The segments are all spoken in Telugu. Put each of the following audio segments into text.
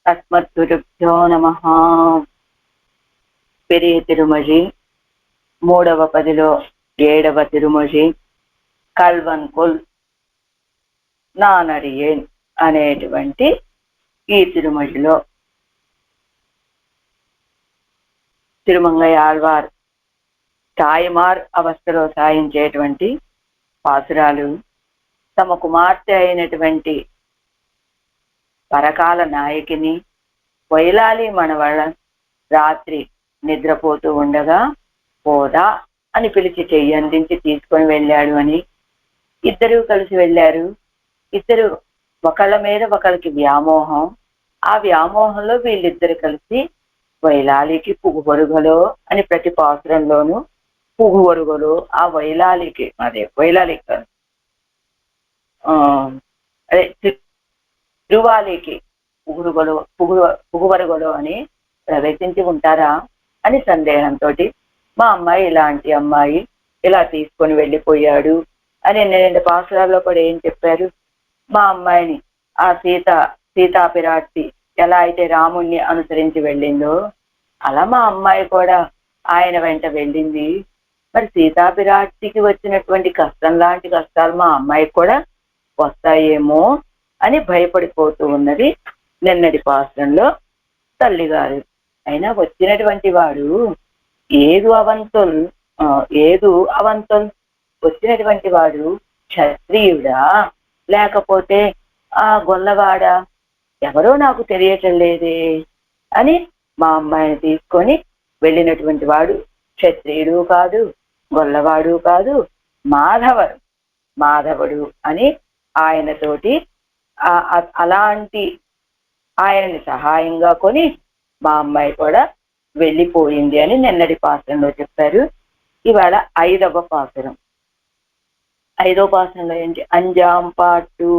అస్మద్గురుభ్యో నమః. పెరియ తిరుమజి మూడవ పదిలో 7వ తిరుమజి కల్వన్కుల్ నానడియేన్ అనేటువంటి ఈ తిరుమజిలో తిరుమంగై ఆళ్వార్ తాయమార్ అవస్థలో సాయించేటువంటి పాసురాలు తమ కుమార్తె అయినటువంటి పరకాల నాయకిని వైలాలి మనవళ్ళ రాత్రి నిద్రపోతూ ఉండగా పోదా అని పిలిచి చెయ్యి అందించి తీసుకొని వెళ్ళాడు అని, ఇద్దరు కలిసి వెళ్ళారు. ఇద్దరు ఒకళ్ళ మీద ఒకరికి వ్యామోహం, ఆ వ్యామోహంలో వీళ్ళిద్దరు కలిసి వైలాలికి పుగుబొరుగలో అని ప్రతి పాత్రంలోనూ పుగుబొరుగలో ఆ వైలాలికి వైలాలికి అదే తిరువాలికి పుగుబొరుగలో అని ప్రవేశించి ఉంటారా అని సందేహంతో మా అమ్మాయి ఇలాంటి అమ్మాయి ఇలా తీసుకొని వెళ్ళిపోయాడు అని 2 పాసురాల్లో కూడా ఏం చెప్పారు? మా అమ్మాయిని ఆ సీతాపిరాట్టి ఎలా అయితే రాముణ్ణి అనుసరించి వెళ్ళిందో అలా మా అమ్మాయి కూడా ఆయన వెంట వెళ్ళింది. మరి సీతాపిరాట్టికి వచ్చినటువంటి కష్టం లాంటి కష్టాలు మా అమ్మాయికి కూడా వస్తాయేమో అని భయపడిపోతూ ఉన్నది నిన్నటి పాత్రంలో తల్లిగారు. అయినా వచ్చినటువంటి వాడు ఏదు అవంతుల్ వచ్చినటువంటి వాడు క్షత్రియుడా లేకపోతే ఆ గొల్లవాడా ఎవరో నాకు తెలియటం లేదే అని మా అమ్మాయిని తీసుకొని వెళ్ళినటువంటి వాడు క్షత్రియుడు కాదు, గొల్లవాడు కాదు, మాధవుడు అని ఆయనతోటి అలాంటి ఆయనని సహాయంగా కొని మా అమ్మాయి కూడా వెళ్ళిపోయింది అని నిన్నటి పాత్రంలో చెప్పారు. ఇవాళ 5వ పాత్రం. 5వ పాత్రంలో ఏంటి? అంజాం పాటు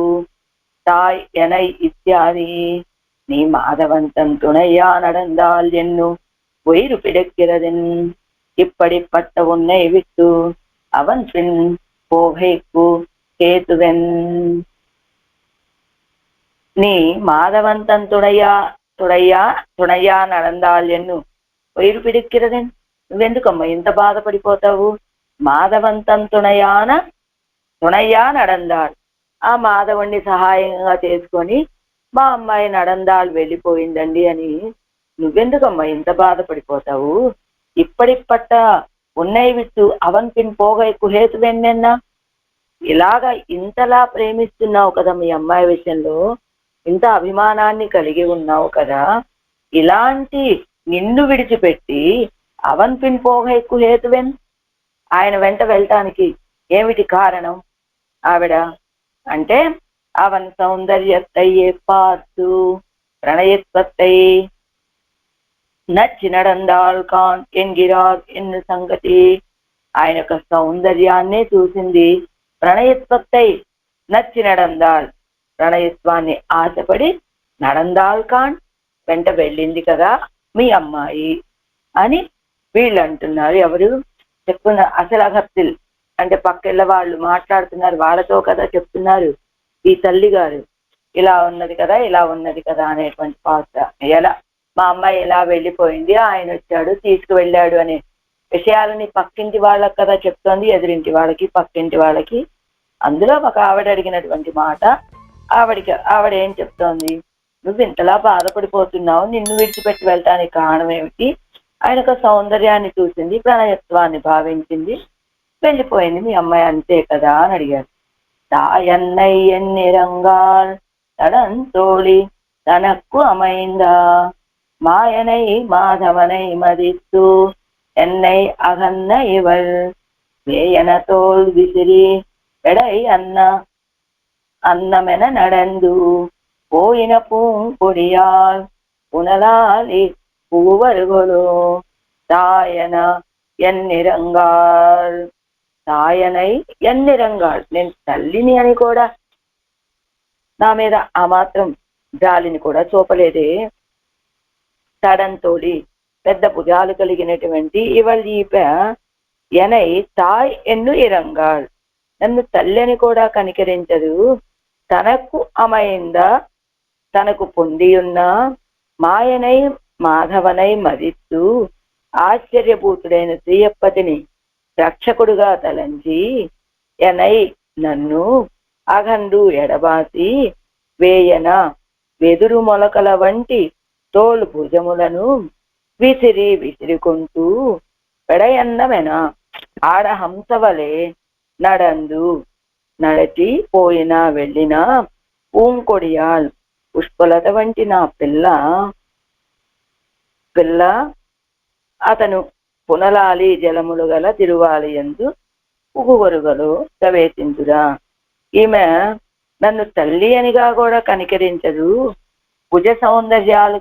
தாய் எனை இத்தியாதி நீ மாதவந்தன் துணையா நடந்தால் என்னும் உயிர் பிடிக்கிறதென் இப்படிப்பட்ட உன்னை விட்டு அவன் பின் போகைக்கு கேதுவென். நீ மாதவந்தன் துணைయా నడందాల్ ఎన్ను వైరు పిడిక్కిరదెన్. నువ్వెందుకమ్మా ఇంత బాధపడిపోతావు? మాధవంతం తుణయ్యా నడందాల్, ఆ మాధవుణ్ణి సహాయంగా చేసుకొని మా అమ్మాయి నడందాల్ వెళ్ళిపోయిందండి అని నువ్వెందుకమ్మా ఇంత బాధపడిపోతావు? ఇప్పటిపట్ట ఉన్నై విట్టు అవన్ పిన్ పోగై కుహేతు వెన్నెన్నా. ఇలాగా ఇంతలా ప్రేమిస్తున్నావు కదా మీ అమ్మాయి విషయంలో, ఇంత అభిమానాన్ని కలిగి ఉన్నావు కదా, ఇలాంటి నిన్ను విడిచిపెట్టి అవన్ పిన్ పోగై కుహేతువెన్, ఆయన వెంట వెళ్ళటానికి ఏమిటి కారణం? ఆవిడ అంటే అవన్ సౌందర్యత్తయ్యే పార్తు ప్రణయత్వత్తై నచ్చి నడందాల్ కాన్ ఎన్గిరార్ ఎన్ను సంగతి. ఆయన యొక్క సౌందర్యాన్నే చూసింది, ప్రణయత్వత్తై నచ్చి నడందాల్, ప్రణయత్వాన్ని ఆశపడి నడందాల్ కాన్ వెంట వెళ్ళింది కదా మీ అమ్మాయి అని వీళ్ళు అంటున్నారు. ఎవరు చెప్తున్నారు? అసలు అగప్తిల్ అంటే పక్కెళ్ళ వాళ్ళు మాట్లాడుతున్నారు, వాళ్ళతో కదా చెప్తున్నారు. ఈ తల్లి గారు ఇలా ఉన్నది కదా, ఇలా ఉన్నది కదా అనేటువంటి పాత్ర. ఎలా మా అమ్మాయి ఎలా వెళ్ళిపోయింది, ఆయన వచ్చాడు తీసుకువెళ్ళాడు అనే విషయాలని పక్కింటి వాళ్ళకి కదా చెప్తోంది, ఎదురింటి వాళ్ళకి పక్కింటి వాళ్ళకి. అందులో ఒక ఆవిడ అడిగినటువంటి మాట, ఆవిడ ఏం చెప్తోంది? నువ్వు ఇంతలా బాధపడిపోతున్నావు, నిన్ను విడిచిపెట్టి వెళ్ళటానికి కారణం ఏమిటి? ఆయనకు సౌందర్యాన్ని చూసింది, ప్రణయత్వాన్ని భావించింది, వెళ్ళిపోయింది మీ అమ్మాయి, అంతే కదా అని అడిగారు. தாயன்னை எண்ணிறங்கால் தடன் தோழி தனக்கு அமைந்தா மாயனை மாதவனை மதித்து என்னை அகன்ன இவள் வேயன தோல் விசிறி எடை அன்னமென நடந்து போயின பூங்கொடியால் புனலாலி பூவர்களோ தாயன ఎన్నిరంగాల్. తాయనై ఎన్నిరంగాల్, నేను తల్లిని అని కూడా నా మీద ఆ మాత్రం జాలిని కూడా చూపలేదే. తడంతోడి పెద్ద భుజాలు కలిగినటువంటి ఇవళీప ఎనై తాయ్ ఎన్ను ఇరంగాల్, నన్ను తల్లి అని కూడా కనికరించదు. తనకు అమైందా, తనకు పొంది ఉన్నా మాయనై మాధవనై మదిత్తు ఆశ్చర్యభూతుడైన శ్రీయప్పతిని రక్షకుడుగా తలంచి ఎనై నన్ను అఘండు ఎడబాసి వేయన వెదురు మొలకల వంటి తోలు భుజములను విసిరి విసిరికొంటూ పెడయన్నమెన ఆడహంసవలే నడందు నడచి పోయినా వెళ్ళినా పూంకొడియాల్ పుష్పలత వంటి నా పిల్ల అతను పునలాలి జలములు గల తిరువాలి ఎందు ఉగువరుగలు ప్రవేశించురా. ఈమె నన్ను తల్లి అనిగా కూడా కనికరించదు. భుజ సౌందర్యాలు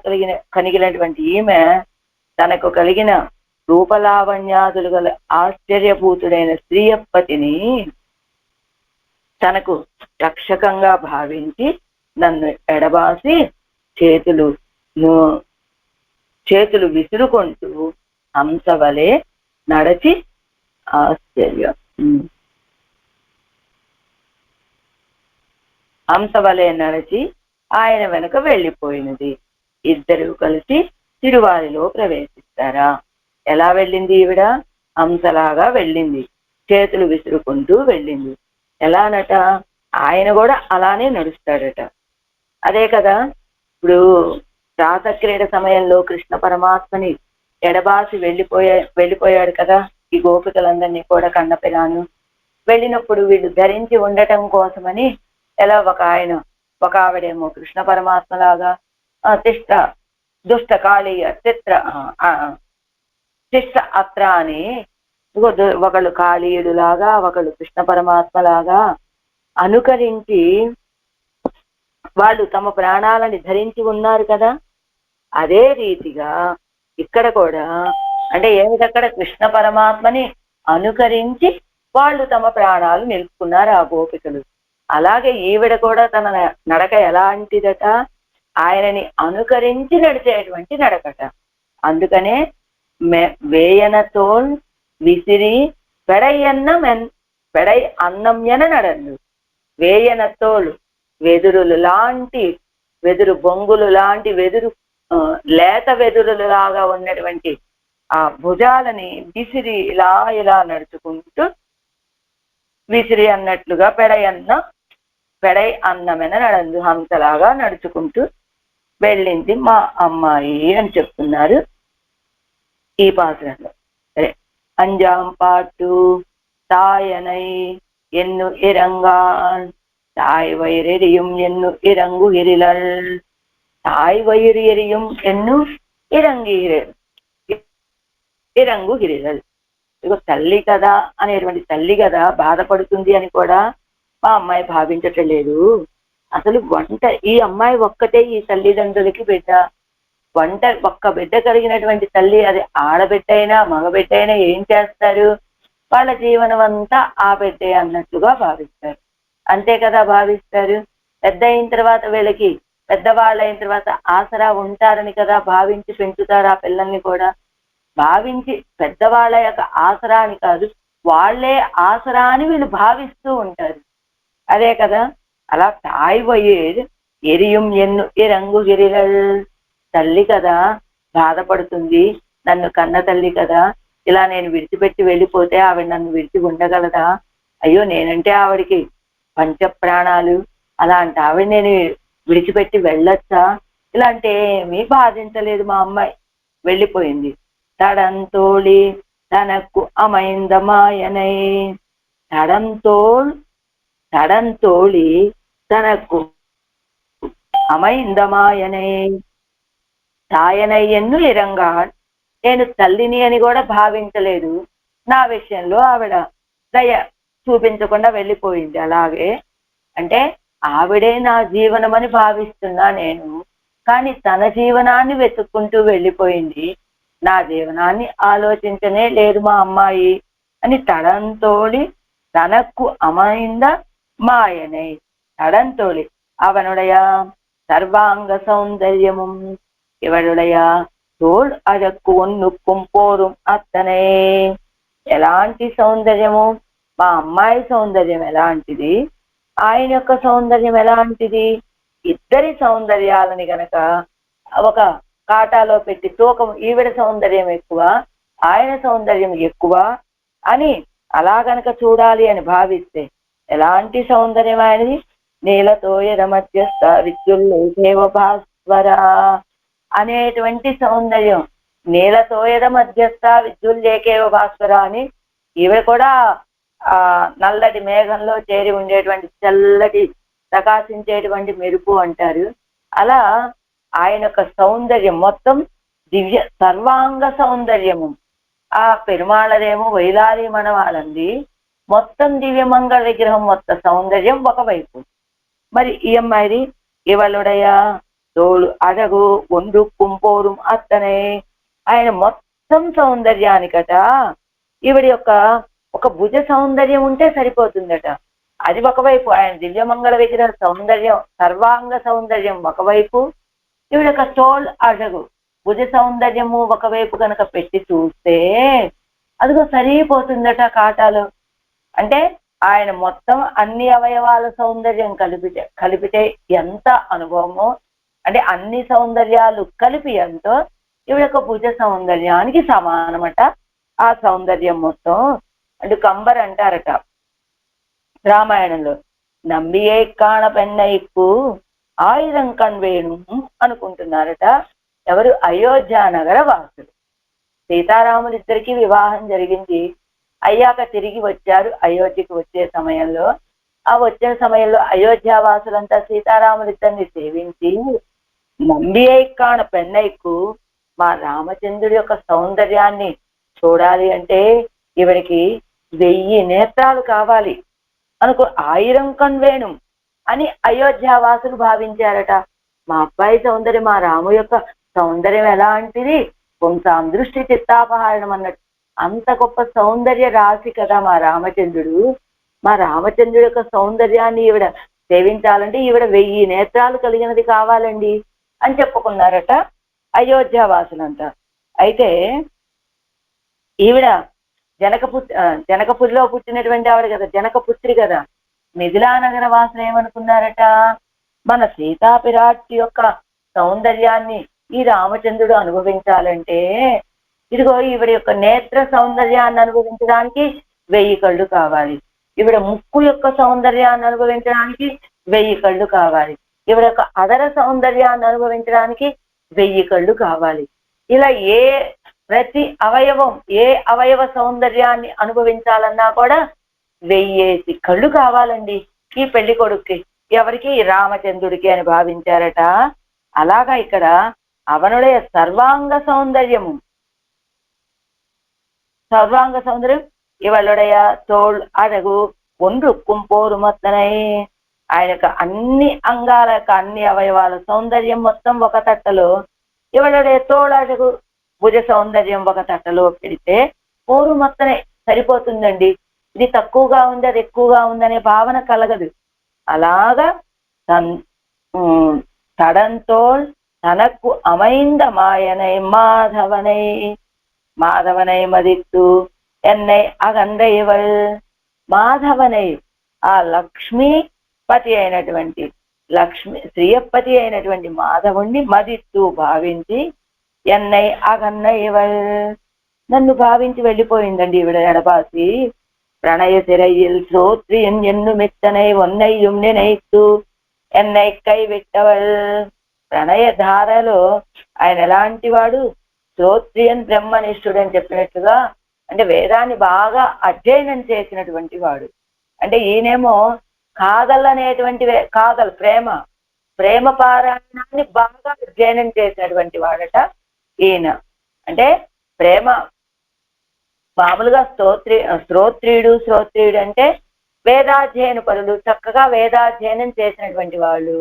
కలిగినటువంటి ఈమె తనకు కలిగిన రూపలావణ్యాదులు గల ఆశ్చర్యభూతుడైన శ్రీయప్పతిని తనకు రక్షకంగా భావించి నన్ను ఎడబాసి చేతులు విసురుకుంటూ హంసవలే నడచి ఆశ్చర్యం హంసవలే నడచి ఆయన వెనుక వెళ్ళిపోయినది. ఇద్దరు కలిసి తిరువారిలో ప్రవేశిస్తారా. ఎలా వెళ్ళింది ఈవిడ? హంసలాగా వెళ్ళింది, చేతులు విసురుకుంటూ వెళ్ళింది. ఎలానట? ఆయన కూడా అలానే నడుస్తాడట. అదే కదా ఇప్పుడు రాసక్రీడ సమయంలో కృష్ణ పరమాత్మని ఎడబాసి వెళ్ళిపోయాడు కదా ఈ గోపికలందరినీ కూడా కన్నపిరాను. వెళ్ళినప్పుడు వీళ్ళు ధరించి ఉండటం కోసమని ఎలా ఒక ఆవిడేమో కృష్ణ పరమాత్మలాగా తిష్ట దుష్ట కాళీయ తిష్ట అత్ర అని ఒకళ్ళు కాళీయుడు లాగా ఒకళ్ళు కృష్ణ పరమాత్మ లాగా అనుకరించి వాళ్ళు తమ ప్రాణాలని ధరించి ఉన్నారు కదా. అదే రీతిగా ఇక్కడ కూడా అంటే ఏమిటక్కడ కృష్ణ పరమాత్మని అనుకరించి వాళ్ళు తమ ప్రాణాలు నిలుపుకున్నారు ఆ గోపికలు. అలాగే ఈవిడ కూడా తన నడక ఎలాంటిదట? ఆయనని అనుకరించి నడిచేటువంటి నడకట. అందుకనే వేయనతోల్ విసిరి పెడై అన్నంయన నడందు. వేయనతోలు వెదురులు లాంటి వెదురు బొంగులు లాంటి లేత వెదురులు లాగా ఉన్నటువంటి ఆ భుజాలని విసిరి ఇలా నడుచుకుంటూ విసిరి అన్నట్లుగా పెడై అన్నమైన నడందు హంసలాగా నడుచుకుంటూ వెళ్ళింది మా అమ్మాయి అని చెప్తున్నారు ఈ పాత్రలో. సరే, అంజాం పాటు తాయనై ఎన్ను ఇరంగాన్ தாய் வயிறெறியும் என்னு இறங்குகிறிலள் தாய் வயிறு எரியும் ఎన్ను ఇరంగుగిరిలల్. ఇగో తల్లి కదా అనేటువంటి తల్లి కదా బాధపడుతుంది అని కూడా మా అమ్మాయి భావించట్లేదు. అసలు ఈ అమ్మాయి ఒక్కటే ఈ తల్లిదండ్రులకి బిడ్డ. ఒక్క బిడ్డ కలిగినటువంటి తల్లి, అది ఆడబిడ్డ అయినా మగబిడ్డ అయినా ఏం చేస్తారు? వాళ్ళ జీవనం అంతా ఆ బిడ్డే అన్నట్లుగా భావిస్తారు. అంతే కదా భావిస్తారు. పెద్ద అయిన తర్వాత వీళ్ళకి పెద్దవాళ్ళు అయిన తర్వాత ఆసరా ఉంటారని కదా భావించి పెంచుతారు ఆ పిల్లల్ని కూడా. భావించి పెద్దవాళ్ళ యొక్క ఆసరా అని కాదు, వాళ్లే ఆసరా అని వీళ్ళు భావిస్తూ ఉంటారు. అదే కదా. అలా తాయ్ వయిర్ ఎరియం ఎన్ను ఇరంగుగిరిలల్. తల్లి కదా బాధపడుతుంది, నన్ను కన్న తల్లి కదా, ఇలా నేను విడిచిపెట్టి వెళ్ళిపోతే ఆవిడ నన్ను విడిచి ఉండగలదా? అయ్యో, నేనంటే ఆవిడికి పంచ ప్రాణాలు, అలాంటి ఆవిడ నేను విడిచిపెట్టి వెళ్ళొచ్చా? ఇలాంటి ఏమీ బాధించలేదు మా అమ్మాయి, వెళ్ళిపోయింది. తడంతోళి తనకు అమైందమాయనై. తడంతోళి తనకు అమైందమాయనై తాయనయ్యన్ను ఇరంగా. నేను తల్లిని అని కూడా భావించలేదు. నా విషయంలో ఆవిడ దయ చూపించకుండా వెళ్ళిపోయింది. అలాగే అంటే ఆవిడే నా జీవనం అని భావిస్తున్నా నేను, కానీ తన జీవనాన్ని వెతుక్కుంటూ వెళ్ళిపోయింది. నా జీవనాన్ని ఆలోచించనే లేదు మా అమ్మాయి అని తడంతోళి తనకు అమైంద మాయనై. తడంతోళి అవనుడయ సర్వాంగ సౌందర్యము ఇవడుడయ తోల్ అజక్కు ఒన్నుక్కుం పోరుం అత్తనే. ఎలాంటి సౌందర్యము? మా అమ్మాయి సౌందర్యం ఎలాంటిది, ఆయన యొక్క సౌందర్యం ఎలాంటిది? ఇద్దరి సౌందర్యాలని గనక ఒక కాటాలో పెట్టి తూకం ఈవిడ సౌందర్యం ఎక్కువ, ఆయన సౌందర్యం ఎక్కువ అని అలా గనక చూడాలి అని భావిస్తే ఎలాంటి సౌందర్యం ఆయనది? నీలతోయర మధ్యస్థ విద్యుల్లేఖేవ భాస్వర అనేటువంటి సౌందర్యం. నీలతోయర మధ్యస్థ విద్యుల్లేఖేవ భాస్వర అని ఇవి కూడా నల్లటి మేఘంలో చేరి ఉండేటువంటి చల్లటి ప్రకాశించేటువంటి మెరుపు అంటారు. అలా ఆయన యొక్క సౌందర్యం మొత్తం దివ్య సర్వాంగ సౌందర్యము. ఆ పెరుమాళదేమో వైలాలి మనవాళ్ళంది మొత్తం దివ్యమంగళ విగ్రహం మొత్తం సౌందర్యం ఒకవైపు. మరి ఈ అమ్మాయిది ఇవలుడయ తోಳು అడగు ఒండ్రు కుంపోరు అత్తనే ఆయన మొత్తం సౌందర్యానికట ఈవిడి యొక్క ఒక భుజ సౌందర్యం ఉంటే సరిపోతుందట. అది ఒకవైపు ఆయన దివ్యమంగళ విగ్రహ సౌందర్యం సర్వాంగ సౌందర్యం ఒకవైపు, ఈవిడ యొక్క తోల్ అడగు భుజ సౌందర్యము ఒకవైపు కనుక పెట్టి చూస్తే అదిగో సరిపోతుందట కాటాలు. అంటే ఆయన మొత్తం అన్ని అవయవాల సౌందర్యం కలిపితే ఎంత అనుభవమో, అంటే అన్ని సౌందర్యాలు కలిపి ఎంతో ఈవిడ యొక్క భుజ సౌందర్యానికి సమానమట ఆ సౌందర్యం మొత్తం. అంటే కంబర్ అంటారట రామాయణంలో, నంబియే కాణ పెన్నైకు ఆయుధం కన్వేణు అనుకుంటున్నారట ఎవరు? అయోధ్య నగర వాసులు. సీతారాములిద్దరికీ వివాహం జరిగింది. అయ్యాక తిరిగి వచ్చారు అయోధ్యకి వచ్చే సమయంలో. ఆ వచ్చిన సమయంలో అయోధ్య వాసులంతా సీతారాములిద్దరిని సేవించి నంబియై కాణ పెన్నైకు మా రామచంద్రుడి యొక్క సౌందర్యాన్ని చూడాలి అంటే ఈవిడికి 1000 నేత్రాలు కావాలి అనుకో, 1000 కన్వేణు అని అయోధ్య వాసులు భావించారట. మా అబ్బాయి సౌందర్యం మా రాము యొక్క సౌందర్యం ఎలాంటిది? పుంసాం దృష్టి చిత్తాపహారణం అన్నట్టు అంత గొప్ప సౌందర్య రాశి కదా మా రామచంద్రుడు. మా రామచంద్రుడి యొక్క సౌందర్యాన్ని ఈవిడ సేవించాలంటే ఈవిడ 1000 నేత్రాలు కలిగినది కావాలండి అని చెప్పుకున్నారట అయోధ్య వాసులంతా. అయితే ఈవిడ జనకపురిలో పుట్టినటువంటి ఆవిడ కదా, జనకపుత్రి కదా. మిథిలా నగర వాసులు ఏమనుకున్నారట? మన సీతాపిరాటి యొక్క సౌందర్యాన్ని ఈ రామచంద్రుడు అనుభవించాలంటే ఇదిగో ఈవిడ యొక్క నేత్ర సౌందర్యాన్ని అనుభవించడానికి 1000 కళ్ళు కావాలి, ఈవిడ ముక్కు యొక్క సౌందర్యాన్ని అనుభవించడానికి 1000 కళ్ళు కావాలి, ఈవిడ యొక్క అదర సౌందర్యాన్ని అనుభవించడానికి 1000 కళ్ళు కావాలి. ఇలా ప్రతి అవయవం ఏ అవయవ సౌందర్యాన్ని అనుభవించాలన్నా కూడా 1000 కళ్ళు కావాలండి ఈ పెళ్లి కొడుక్కి. ఎవరికి? రామచంద్రుడికి అని భావించారట. అలాగా ఇక్కడ అవనుடைய సర్వాంగ సౌందర్యం ఇవలుடைய తోల్ అడగు ఒండ్రు కుంపోరు మొత్తనై ఆయన యొక్క అన్ని అంగాల యొక్క అన్ని అవయవాల సౌందర్యం మొత్తం ఒక తట్టలో, ఇవలుடைய తోల్ అడగు భుజ సౌందర్యం ఒక తట్టలో పెడితే పోరు మొత్తనే సరిపోతుందండి. ఇది తక్కువగా ఉంది అది ఎక్కువగా ఉందనే భావన కలగదు. అలాగా తడంతోల్ తనకు அமைந்த మాయనై మాధవనై మదిత్తు ఎన్నై అగండైవల్ మాధవనై ఆ లక్ష్మీపతి అయినటువంటి శ్రీయపతి అయినటువంటి మాధవుణ్ణి మదిత్తు భావించి ఎన్నై అగన్నైవల్ నన్ను భావించి వెళ్ళిపోయిందండి ఈవిడ ఎడబాసి. ప్రణయ సిరయిల్ శ్రోత్రియన్ ఎన్ను మెత్తనై ఒన్నయ్యం నెనైత్తు ఎన్నై కై విట్టవల్. ప్రణయ ధారలో ఆయన ఎలాంటి వాడు? శ్రోత్రియన్ బ్రహ్మనిష్ఠుడు అని చెప్పినట్టుగా, అంటే వేదాన్ని బాగా అధ్యయనం చేసినటువంటి వాడు. అంటే ఈయనేమో కాదల్ అనేటువంటి కాదల్ ప్రేమ పారాయణాన్ని బాగా అధ్యయనం చేసినటువంటి వాడట ఈయన. అంటే ప్రేమ మామూలుగా శ్రోత్రియుడు అంటే వేదాధ్యయన పరులు, చక్కగా వేదాధ్యయనం చేసినటువంటి వాళ్ళు.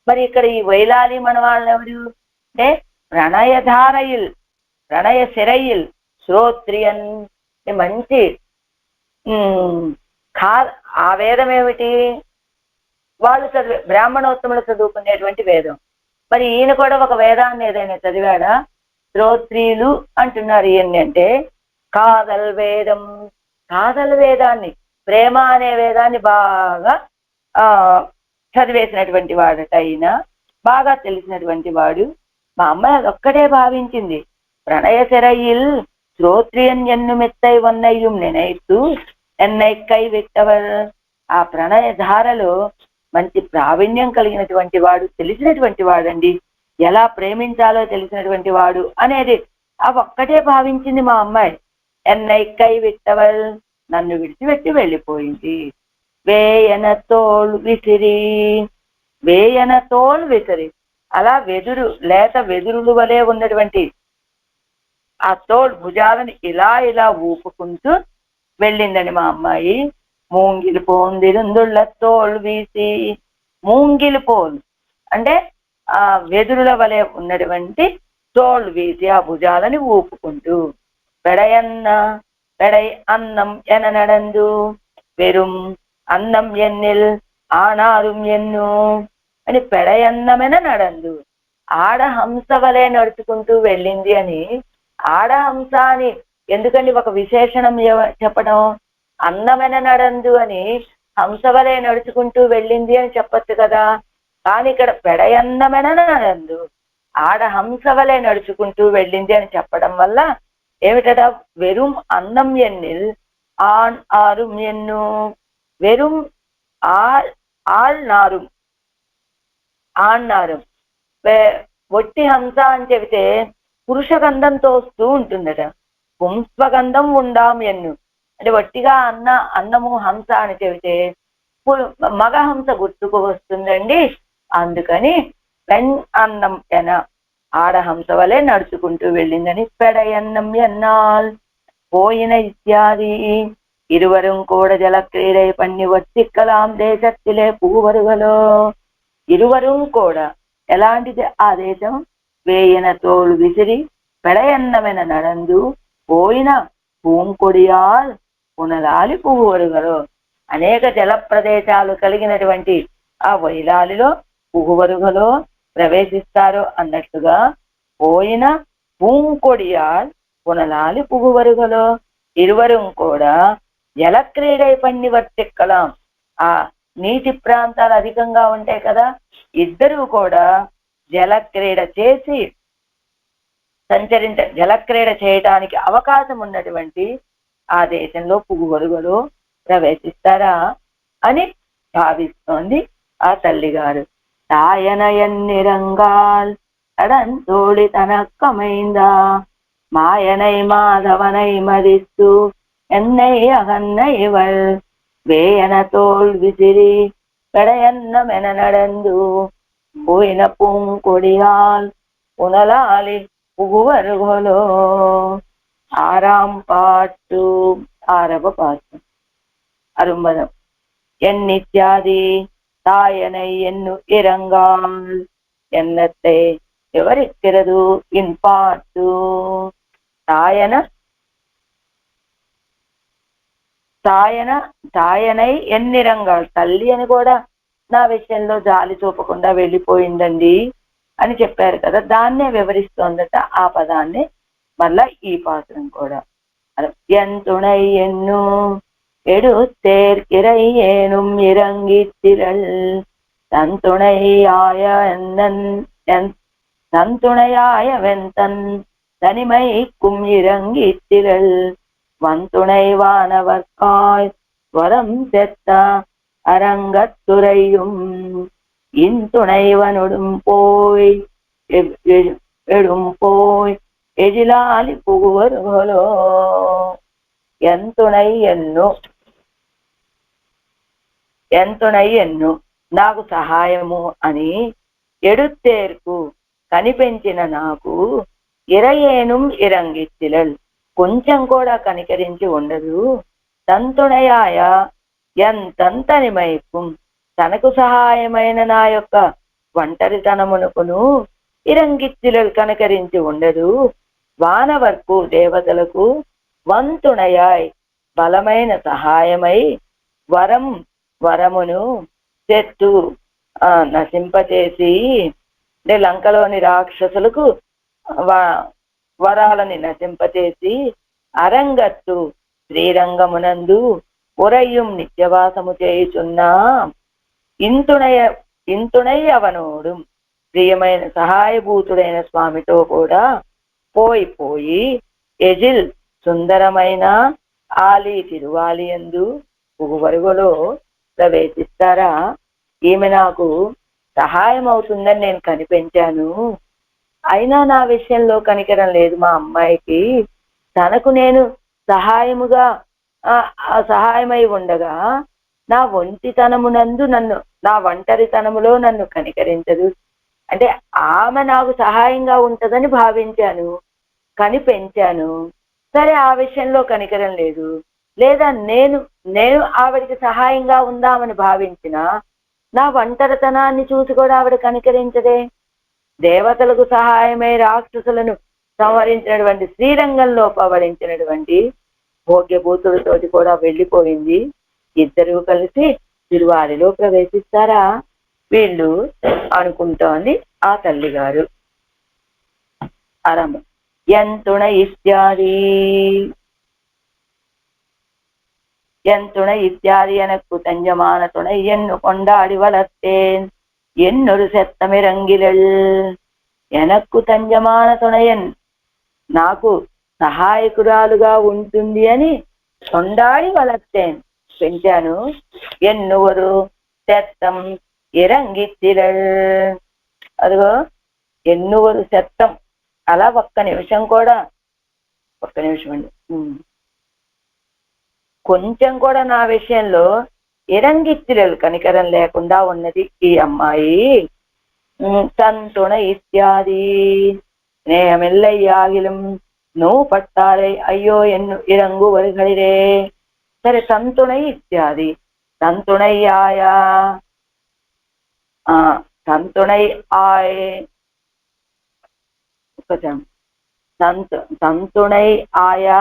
మరి ఇక్కడ ఈ వైలాలి మన వాళ్ళు ఎవరు అంటే ప్రణయ శిరయిల్ శ్రోత్రియన్ మంచి ఆ వేదం ఏమిటి? వాళ్ళు బ్రాహ్మణోత్తములు చదువుకునేటువంటి వేదం. మరి ఈయన కూడా ఒక వేదాన్ని ఏదైనా చదివాడా? శ్రోత్రియులు అంటున్నారు ఈయన్ని. అంటే కాదల్ వేదాన్ని ప్రేమ అనే వేదాన్ని బాగా చదివేసినటువంటి వాడట ఈయన, బాగా తెలిసినటువంటి వాడు. మా అమ్మాయి అదొక్కటే భావించింది. ప్రణయ సిరయిల్ శ్రోత్రియన్ ఎన్ను మెత్తై వన్నయ్యం నెనైతూ ఎన్నైక్కై విట్టవర్. ఆ ప్రణయ ధారలో మంచి ప్రావీణ్యం కలిగినటువంటి వాడు, తెలిసినటువంటి వాడండి, ఎలా ప్రేమించాలో తెలిసినటువంటి వాడు అనేది ఆ ఒక్కటే భావించింది మా అమ్మాయి. ఎన్నైక్కై విట్టవల్, నన్ను విడిచిపెట్టి వెళ్ళిపోయింది. వేయన తోల్ విసిరి, వేయన తోల్ విసిరి, అలా వెదురు, లేత వెదురులు వలె ఉన్నటువంటి ఆ తోల్ భుజాలను ఇలా ఇలా ఊపుకుంటూ వెళ్ళిందని మా అమ్మాయి. మూంగిలి పోందిరుందుళ్ళ తోల్ వీసి, మూంగిలి పోల్ అంటే ఆ వెదురుల వలె ఉన్నటువంటి తోల్ వీసి ఆ భుజాలని ఊపుకుంటూ, పెడయన్న పెడై అన్నం ఎన నడందు వెరుం అన్నం ఎన్నిల్ ఆనారుం ఎన్ను అని పెడయన్నమెన నడందు, ఆడహంస వలె నడుచుకుంటూ వెళ్ళింది అని. ఆడహంస అని ఎందుకండి ఒక విశేషణం చెప్పడం? అన్నమెన నడందు అని హంస వలె నడుచుకుంటూ వెళ్ళింది అని చెప్పచ్చు కదా. కానీ ఇక్కడ పెడయన్నమెన నడందు, ఆడహంస వలె నడుచుకుంటూ వెళ్ళింది అని చెప్పడం వల్ల ఏమిటట? వెరుం అన్నం ఎన్నిల్ ఆన్ ఆరుం ఎన్ను, వెరుం ఆళ్నారుం, ఆన్నారుం. ఒట్టి హంస అని చెబితే పురుషగంధం తోస్తూ ఉంటుందట. పుంస్వగంధం ఉండాం ఎన్ను అంటే వట్టిగా అన్నము హంస అని చెబితే మగ హంస గుర్తుకు వస్తుందండి. అందుకని పెన్ అన్నం ఎన, ఆడహంస వలె నడుచుకుంటూ వెళ్ళిందని పెడయన్నం ఎన్నాల్ పోయిన ఇత్యాది. ഇരുവരും കൂടെ ജലക്രീഡை பண்ணி వర్తిక్కలాం దేశத்திலே పూవరుగలో. ఇరువరం కూడా ఎలాంటిది ఆ దేశం? వేయన తోలు విసిరి పెడయన్నమెన నడందు పోయిన పూంకొడియాల్ పునలాలి పువ్వువరుగలో. అనేక జల ప్రదేశాలు కలిగినటువంటి ఆ వైలాలిలో పువ్వువరుగలో ప్రవేశిస్తారు అన్నట్లుగా పోయిన పూంకొడియాల్ పునలాలి పువ్వువరుగలో. ఇరువరం కూడా జలక్రీడై పన్ని వర్తిక్కలాం, ఆ నీటి ప్రాంతాలు అధికంగా ఉంటాయి కదా, ఇద్దరూ కూడా జలక్రీడ చేసి జలక్రీడ చేయటానికి అవకాశం ఉన్నటువంటి ఆ దేశంలో పువ్వువరుగలో ప్రవేశిస్తారా అని భావిస్తోంది ఆ తల్లిగారు. తాయన ఎన్నిరంగాల్ తడన్ తోడి తనక్కమైందా మాయనై మాధవనై మరిస్తూ ఎన్నై అగన్నైవల్ వేయన తోల్ విసిరి పెడయన్నమెన నడందు పోయిన పూంకొడియాల్ పునలాలి పువ్వువరుగలో. ఆరాం పాటు, ఆరవ పాటు, అరుంబదం. ఎన్నిత్యాది தாயனை என்னு இரங்கால் என்னத்தை விவரிக்கிறது இன்பாட்டு. తాయనై ఎన్నిరంగాలు, తల్లి అని కూడా నా విషయంలో జాలి చూపకుండా వెళ్ళిపోయిందండి అని చెప్పారు కదా, దాన్నే వివరిస్తోందట ఆ పదాన్ని మళ్ళా ఈ పాత్రం కూడా. ఎంతుణై ఎన్ను எடுத்தேர்கிறை ஏனும் இறங்கித்திரள் தன்துணையாய தன்துணையாய வெந்தன் தனிமைக்கும் இறங்கித்திரள் வன்துணைவானவர்காய் வரம் செத்த அரங்கத்துறையும் இன்துணைவனுடும் போய் எடும் போய் எழிலாலி புகுவர்களோ. ఎంతుణై ఎన్ను నాకు సహాయము అని ఎడుత్తేర్కు కనిపెంచిన నాకు ఇరయేనుం ఇరంగిత్తిలల్ కొంచెం కూడా కనికరించి ఉండదు. తంతుణయాయ ఎంతంతనిమైకు తనకు సహాయమైన నా యొక్క ఒంటరితనమునకును ఇరంగిత్తిలల్ కనికరించి ఉండదు. వానవర్కు దేవతలకు వంతుణయాయ్ బలమైన సహాయమై వరమును చెట్టు నశింపచేసి, అంటే లంకలోని రాక్షసులకు వరాలని నశింపచేసి అరంగత్తు శ్రీరంగమునందు ఉరయ్యం నిత్యవాసము చేయుచున్నా ఇంతుణై అవనోడు ప్రియమైన సహాయభూతుడైన స్వామితో కూడా పోయి ఎజిల్ సుందరమైన ఆలి తిరువాలి యందు పుగువరుగులో ప్రవేశిస్తారా? ఈమె నాకు సహాయం అవుతుందని నేను కనిపెంచాను, అయినా నా విషయంలో కనికరం లేదు మా అమ్మాయికి. తనకు నేను సహాయముగా సహాయమై ఉండగా నా ఒంటితనమునందు నా ఒంటరితనములో నన్ను కనికరించదు. అంటే ఆమె నాకు సహాయంగా ఉంటదని భావించాను, కనిపెంచాను. సరే, ఆ విషయంలో కనికరం లేదు. లేదా నేను ఆవిడికి సహాయంగా ఉందామని భావించిన నా ఒంటరితనాన్ని చూసి కూడా ఆవిడ కనికరించదే. దేవతలకు సహాయమై రాక్షసులను సంహరించినటువంటి శ్రీరంగంలో పవడించినటువంటి భోగ్యభూతులతోటి కూడా వెళ్ళిపోయింది. ఇద్దరు కలిసి తిరువారిలో ప్రవేశిస్తారా వీళ్ళు అనుకుంటోంది ఆ తల్లిగారు. అరము ఎంతుణ ఇత్యాది எனக்கு தஞ்சமான துணை என்னு கொண்டாடி வளர்த்தேன் என்னொரு செத்தமிரங்கிலள். எனக்கு తంజమాన తుణయన్, నాకు సహాయకురాలుగా ఉంటుంది అని కొండాడి వలర్తేన్, పెంచాను. ఎన్నువరు సెత్తం ఇరంగిత్తిరళ్. అదిగో ఎన్నువరు సెత్తం. అలా ఒక్క నిమిషం అండి, కొంచెం కూడా నా విషయంలో ఇరంగిత్తిరలు కనికరం లేకుండా ఉన్నది ఈ అమ్మాయి. సంతుణ ఇత్యాది స్నేహమిల్లయ్యాగిలం నువ్వు పట్టారై అయ్యో ఎన్ను ఇరంగు వరుగలిరే. సరే, సంతుణై ఇత్యాది సంతుణయ్యాయా సంతుణై ఆయే సంతుణై ఆయా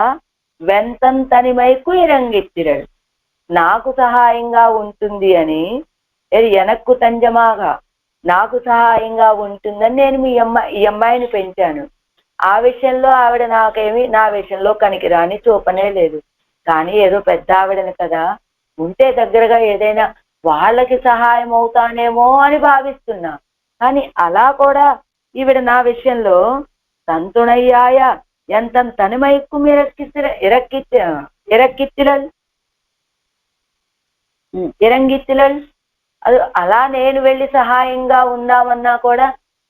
వెంతన్ తనిమైకు ఇరంగిత్తిరడు. నాకు సహాయంగా ఉంటుంది అని, ఎనక్కు తంజమాగా నాకు సహాయంగా ఉంటుందని నేను ఈ అమ్మాయిని పెంచాను. ఆ విషయంలో ఆవిడ నా విషయంలో కనికిరాని చూపనే లేదు. కానీ ఏదో పెద్ద ఆవిడని కదా, ఉంటే దగ్గరగా ఏదైనా వాళ్ళకి సహాయం అవుతానేమో అని భావిస్తున్నా. కానీ అలా కూడా ఈవిడ నా విషయంలో సంతుణయ్యాయ ఎంత తనిమైక్కు ఇరంగిత్తిలల్. అది అలా నేను వెళ్ళి సహాయంగా ఉందామన్నా కూడా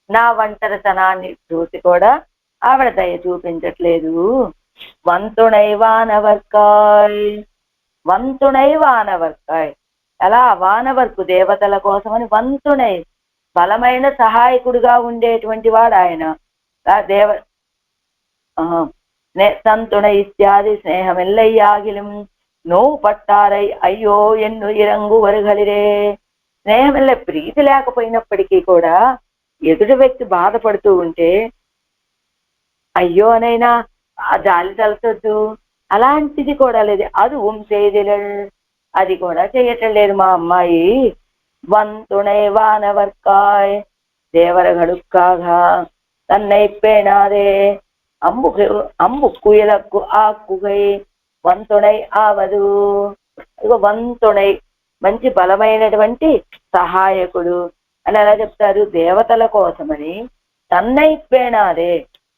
నా ఒంటరితనాన్ని చూసి కూడా ఆవిడ దయ చూపించట్లేదు. వంతుణై వానవర్కాయ్. అలా వానవర్కు దేవతల కోసమని వంతుణై బలమైన సహాయకుడిగా ఉండేటువంటి వాడు ఆయన. సంతుణ ఇత్యాది స్నేహమిల్లయ్యాగిలం నువ్వు పట్టారై అయ్యో ఎన్ను ఇరంగు వరుగలిరే. స్నేహమిల్ల ప్రీతి లేకపోయినప్పటికీ కూడా ఎదుటి వ్యక్తి బాధపడుతూ ఉంటే అయ్యో అనైనా జాలి తలచొద్దు, అలాంటిది కూడా లేదు. అది అది కూడా చేయటం లేదు మా అమ్మాయి. వంతుణై వానవర్కాయ్ దేవరగడుక్కాగా తన్నై పేణాదే అంబు కుయలకు ఆక్కుగై వంతుణై ఆవదు. ఇక వంతుణై మంచి బలమైనటువంటి సహాయకుడు అని ఎలా చెప్తారు? దేవతల కోసమని తన్నై పేణాదే,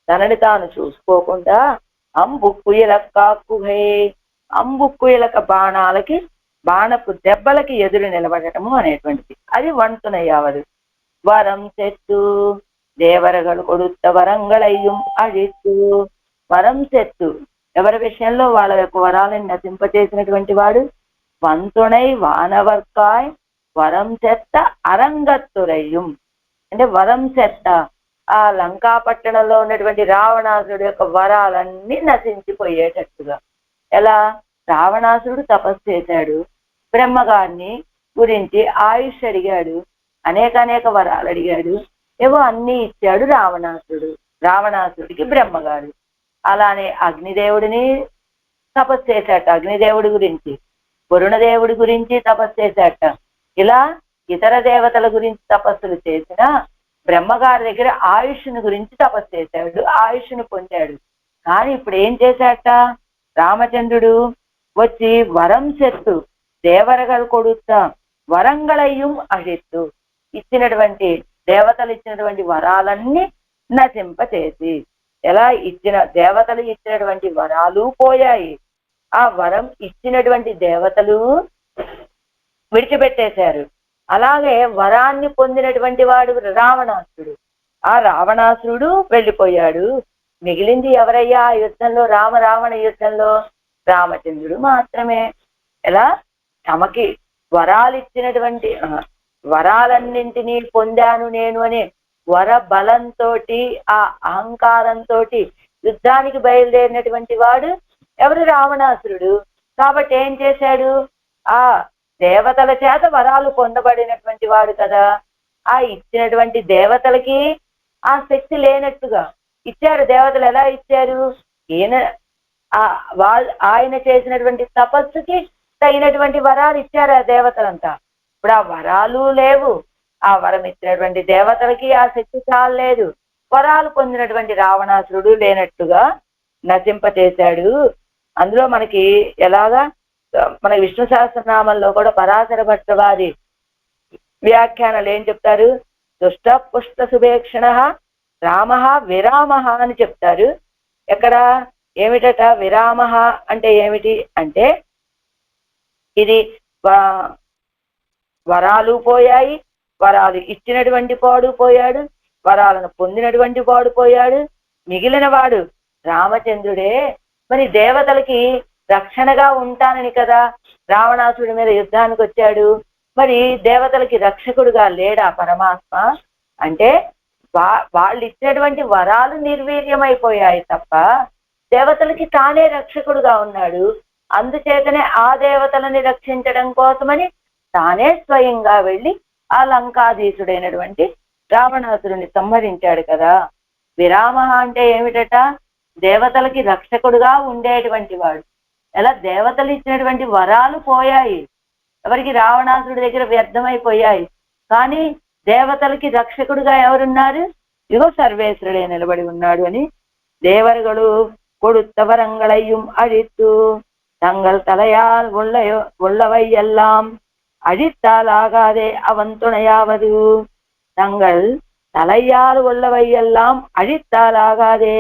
తనని తాను చూసుకోకుండా అంబు కుయలక్కాక్కుగై, అంబు కుయలక బాణపు దెబ్బలకి ఎదురు నిలబడటము అనేటువంటిది, అది వంతునయ్యావదు. వరం చెట్టు దేవరగలు కొడుத்த వరంగళయ్యం అడిత్తు. వరం చెట్టు, ఎవరి విషయంలో వాళ్ళ యొక్క వరాలను నశింపచేసినటువంటి వాడు. వంతుణై వానవర్కాయ్ వరం చెత్త అరంగత్తురయ్యం. అంటే వరం చెత్త, ఆ లంకాపట్టణంలో ఉన్నటువంటి రావణాసురుడు యొక్క వరాలన్నీ నశించిపోయేటట్టుగా. ఎలా? రావణాసురుడు తపస్సు చేశాడు, బ్రహ్మగారిని గురించి ఆయుష్ అడిగాడు, అనేక వరాలు అడిగాడు, ఏవో అన్ని ఇచ్చాడు రావణాసురుడికి బ్రహ్మగారు. అలానే అగ్నిదేవుడిని తపస్సు చేశాట, అగ్నిదేవుడి గురించి, వరుణదేవుడి గురించి తపస్సు చేశాట. ఇలా ఇతర దేవతల గురించి తపస్సులు చేసిన బ్రహ్మగారి దగ్గర ఆయుష్ను గురించి తపస్సు చేశాడు, ఆయుష్ను పొందాడు. కానీ ఇప్పుడు ఏం చేశాట? రామచంద్రుడు వచ్చి వరం చెట్టు దేవరగలు కొడుతా వరంగళయ్యం అడిత్తు ఇచ్చినటువంటి దేవతలు ఇచ్చినటువంటి వరాలన్నీ నశింపచేసి, ఎలా దేవతలు ఇచ్చినటువంటి వరాలు పోయాయి, ఆ వరం ఇచ్చినటువంటి దేవతలు విడిచిపెట్టేశారు. అలాగే వరాన్ని పొందినటువంటి వాడు రావణాసురుడు. ఆ రావణాసురుడు వెళ్ళిపోయాడు. మిగిలింది ఎవరయ్యా ఆ యుద్ధంలో, రావణ యుద్ధంలో? రామచంద్రుడు మాత్రమే. ఎలా తమకి వరాలిచ్చినటువంటి వరాలన్నింటినీ పొందాను నేను అనే వర బలంతో, ఆ అహంకారంతో యుద్ధానికి బయలుదేరినటువంటి వాడు ఎవరు? రావణాసురుడు. కాబట్టి ఏం చేశాడు? ఆ దేవతల చేత వరాలు పొందబడినటువంటి వాడు కదా, ఆ ఇచ్చినటువంటి దేవతలకి ఆ శక్తి లేనట్టుగా ఇచ్చారు. దేవతలు ఎలా ఇచ్చారు? ఆయన చేసినటువంటి తపస్సుకి తగినటువంటి వరాలు ఇచ్చారు ఆ దేవతలంతా. ఇప్పుడు ఆ వరాలు లేవు. ఆ వరం ఇచ్చినటువంటి దేవతలకి ఆ శక్తి చాలలేదు. వరాలు పొందినటువంటి రావణాసురుడు లేనట్టుగా నశింపచేశాడు. అందులో మనకి ఎలాగా మన విష్ణు సహస్రనామంలో కూడా పరాశర భట్ట వారి వ్యాఖ్యానాలు ఏం చెప్తారు? దుష్ట పుష్ట సుభేక్షణ రామ విరామ అని చెప్తారు. ఎక్కడ ఏమిటట? విరామ అంటే ఏమిటి అంటే, ఇది వరాలు పోయాయి, వరాలు ఇచ్చినటువంటి వాడు పోయాడు, వరాలను పొందినటువంటి వాడు పోయాడు, మిగిలిన వాడు రామచంద్రుడే. మరి దేవతలకి రక్షణగా ఉంటానని కదా రావణాసుడి మీద యుద్ధానికి వచ్చాడు. మరి దేవతలకి రక్షకుడుగా లేడా పరమాత్మ? అంటే వాళ్ళు ఇచ్చినటువంటి వరాలు నిర్వీర్యమైపోయాయి తప్ప దేవతలకి తానే రక్షకుడుగా ఉన్నాడు. అందుచేతనే ఆ దేవతలని రక్షించడం కోసమని తానే స్వయంగా వెళ్ళి ఆ లంకాధీశుడైనటువంటి రావణాసురుని సంహరించాడు కదా. విరామ అంటే ఏమిటట? దేవతలకి రక్షకుడుగా ఉండేటువంటి వాడు. ఎలా దేవతలు ఇచ్చినటువంటి వరాలు పోయాయి, ఎవరికి? రావణాసురుడి దగ్గర వ్యర్థమైపోయాయి. కానీ దేవతలకి రక్షకుడుగా ఎవరున్నారు? ఇగో సర్వేశ్వరుడే నిలబడి ఉన్నాడు అని దేవరుಗಳು கொடுத்தவரங்களையும் அழித்து தங்கள் தலையால் உள்ளவை எல்லாம் அழித்தால் ஆகாதே அவன் துணையாவது. தங்கள் தலையால் உள்ளவை ఎల్లాం అழித்தால் ఆగాదే.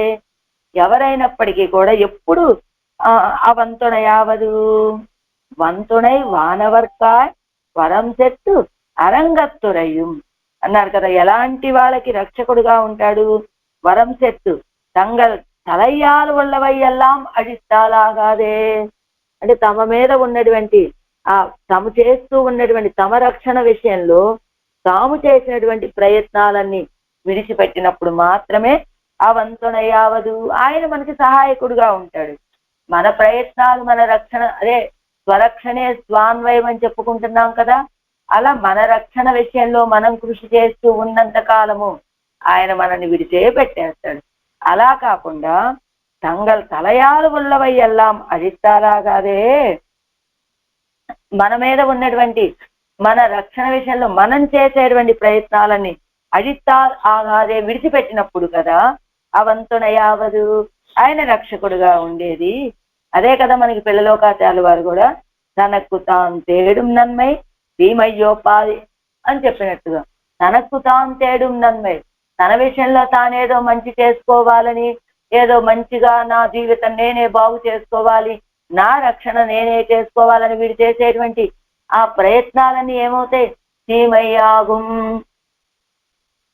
ఎవరైనప్పటికీ కూడా ఎప్పుడు అవంతుణయావదు. వంతుణై వానవర్కాయ్ వరం చెట్టు అరంగత్తురయ్యం అన్నారు కదా. ఎలాంటి వాళ్ళకి రక్షకుడుగా ఉంటాడు? వరం చెట్టు తంగల్ తలయ్యాలు ఉన్నవై ఎల్లాం అడిస్తాలాగాదే. అంటే తమ మీద ఉన్నటువంటి తాము చేస్తూ ఉన్నటువంటి తమ రక్షణ విషయంలో తాము చేసినటువంటి ప్రయత్నాలన్నీ విడిచిపెట్టినప్పుడు మాత్రమే ఆ వంతునయావదు, ఆయన మనకి సహాయకుడుగా ఉంటాడు. మన ప్రయత్నాలు, మన రక్షణ, అదే స్వరక్షణే స్వాన్వయం అని చెప్పుకుంటున్నాం కదా, అలా మన రక్షణ విషయంలో మనం కృషి చేస్తూ ఉన్నంత కాలము ఆయన మనల్ని విడిచే పెట్టేస్తాడు. అలా కాకుండా తంగల్ తలయాలు ఉన్నవై ఎల్లాం అడిస్తాలాగాదే, మన మీద ఉన్నటువంటి మన రక్షణ విషయంలో మనం చేసేటువంటి ప్రయత్నాలన్నీ అడిస్తా ఆగాదే విడిచిపెట్టినప్పుడు కదా అవంతునయావదు, ఆయన రక్షకుడుగా ఉండేది. అదే కదా మనకి పిల్లలోకాచార్యుల వారు కూడా తనకు తాను తేడుం నన్మై భీమయ్యోపాది అని చెప్పినట్టుగా, తనకు తాను తేడుం నన్మై, తన విషయంలో తానేదో మంచి చేసుకోవాలని, ఏదో మంచిగా నా జీవితం నేనే బాగు చేసుకోవాలి, నా రక్షణ నేనే చేసుకోవాలని వీడు చేసేటువంటి ఆ ప్రయత్నాలన్నీ ఏమవుతాయి? సీమయ్యాగుం,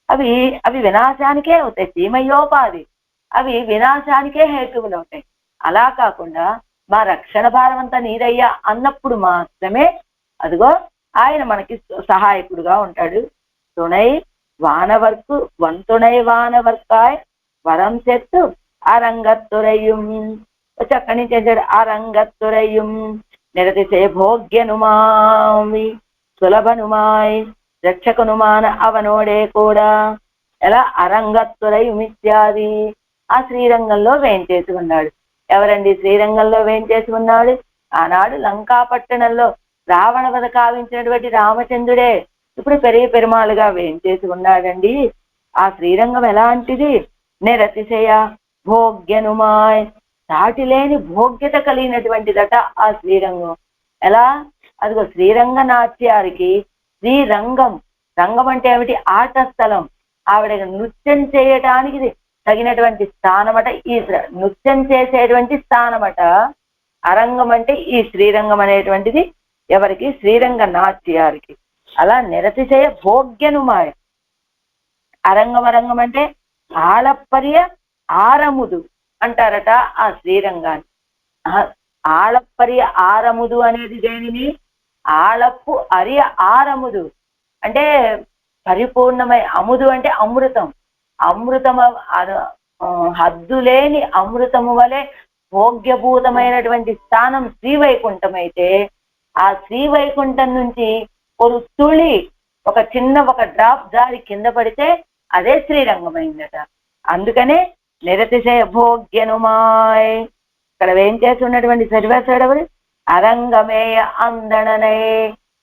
అవి వినాశానికే అవుతాయి. సీమయ్యోపాధి, అవి వినాశానికే హేతువులు అవుతాయి. అలా కాకుండా మా రక్షణ భారం అంతా నీదయ్యా అన్నప్పుడు మాత్రమే అదిగో ఆయన మనకి సహాయకుడుగా ఉంటాడు. తుణై వానవర్కు వంతుణై వానవర్కాయ్ వరం చెట్టు అరంగత్తురయ్యం. అక్కడి నుంచి ఏంటాడు? అరంగత్తురయ్యం నిరతిసే భోగ్యనుమామి సులభనుమాయ్ రక్షకునుమాన అవనోడే కూడా. ఎలా? అరంగత్తురయుమిత్యాది. ఆ శ్రీరంగంలో వేంచేసి ఉన్నాడు. ఎవరండి శ్రీరంగంలో వేంచేసి ఉన్నాడు? ఆనాడు లంకాపట్టణంలో రావణ వధ కావించినటువంటి రామచంద్రుడే ఇప్పుడు పెరుమాళుగా వేంచేసి ఉన్నాడండి. ఆ శ్రీరంగం ఎలాంటిది? నిరతిశయ భోగ్యనుమాయ్, సాటి లేని భోగ్యత కలిగినటువంటిదట ఆ శ్రీరంగం. ఎలా? అదిగో శ్రీరంగ నాట్యానికి శ్రీరంగం రంగం అంటే ఏమిటి? ఆట స్థలం. ఆవిడ నృత్యం చేయటానికి తగినటువంటి స్థానమట ఈ నృత్యం చేసేటువంటి స్థానమట. అరంగం అంటే ఈ శ్రీరంగం అనేటువంటిది ఎవరికి? శ్రీరంగ నాట్యానికి. అలా నిరతిశయ భోగ్యనుమాయ. అరంగం అంటే ఆళప్పర్య ఆరముదు అంటారట ఆ శ్రీరంగాన్ని. ఆళప్పర్య ఆరముదు అనేది దేనిని? ఆళప్పు అరియ ఆరముదు అంటే పరిపూర్ణమై, అముదు అంటే అమృతం. అమృతము హద్దులేని అమృతము వలె భోగ్యభూతమైనటువంటి స్థానం శ్రీవైకుంఠం అయితే, ఆ శ్రీవైకుంఠం నుంచి ఒక తుళి, ఒక డ్రాప్ జారి కింద పడితే అదే శ్రీరంగమైందట. అందుకనే నిరతిశయ భోగ్యనుమాయ్. ఇక్కడ ఏం చేస్తున్నటువంటి సర్వేశ్వరుడు? అరంగమేయ అందననే,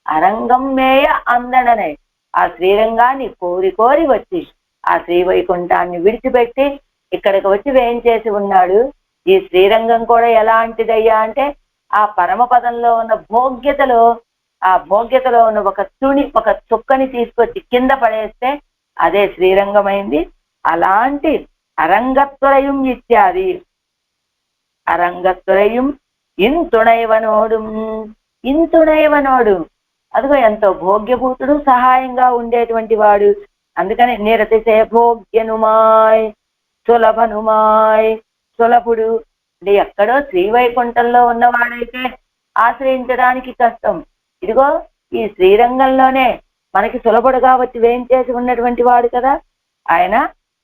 అరంగం మేయ అందననే. ఆ శ్రీరంగాన్ని కోరి కోరి వచ్చి ఆ శ్రీవైకుంఠాన్ని విడిచిపెట్టి ఇక్కడికి వచ్చి వేయించేసి ఉన్నాడు. ఈ శ్రీరంగం కూడా ఎలాంటిదయ్యా అంటే ఆ పరమపదంలో ఉన్న భోగ్యతలో, ఆ భోగ్యతలో ఉన్న ఒక చుక్కని తీసుకొచ్చి కింద పడేస్తే అదే శ్రీరంగమైంది. అలాంటి అరంగత్వరయం ఇత్యాది. అరంగత్వరయం ఇంతుణైవనోడు, ఇంతుణైవనోడు అదిగో ఎంతో భోగ్యభూతుడు, సహాయంగా ఉండేటువంటి వాడు. అందుకని నిరతిశయ భోగ్యనుమాయ్, సులభనుమాయ్. సులభుడు అంటే ఎక్కడో శ్రీవైకుంఠంలో ఉన్నవాడైతే ఆశ్రయించడానికి కష్టం. ఇదిగో ఈ శ్రీరంగంలోనే మనకి సులభుడుగా వచ్చి వేయించేసి ఉన్నటువంటి వాడు కదా ఆయన.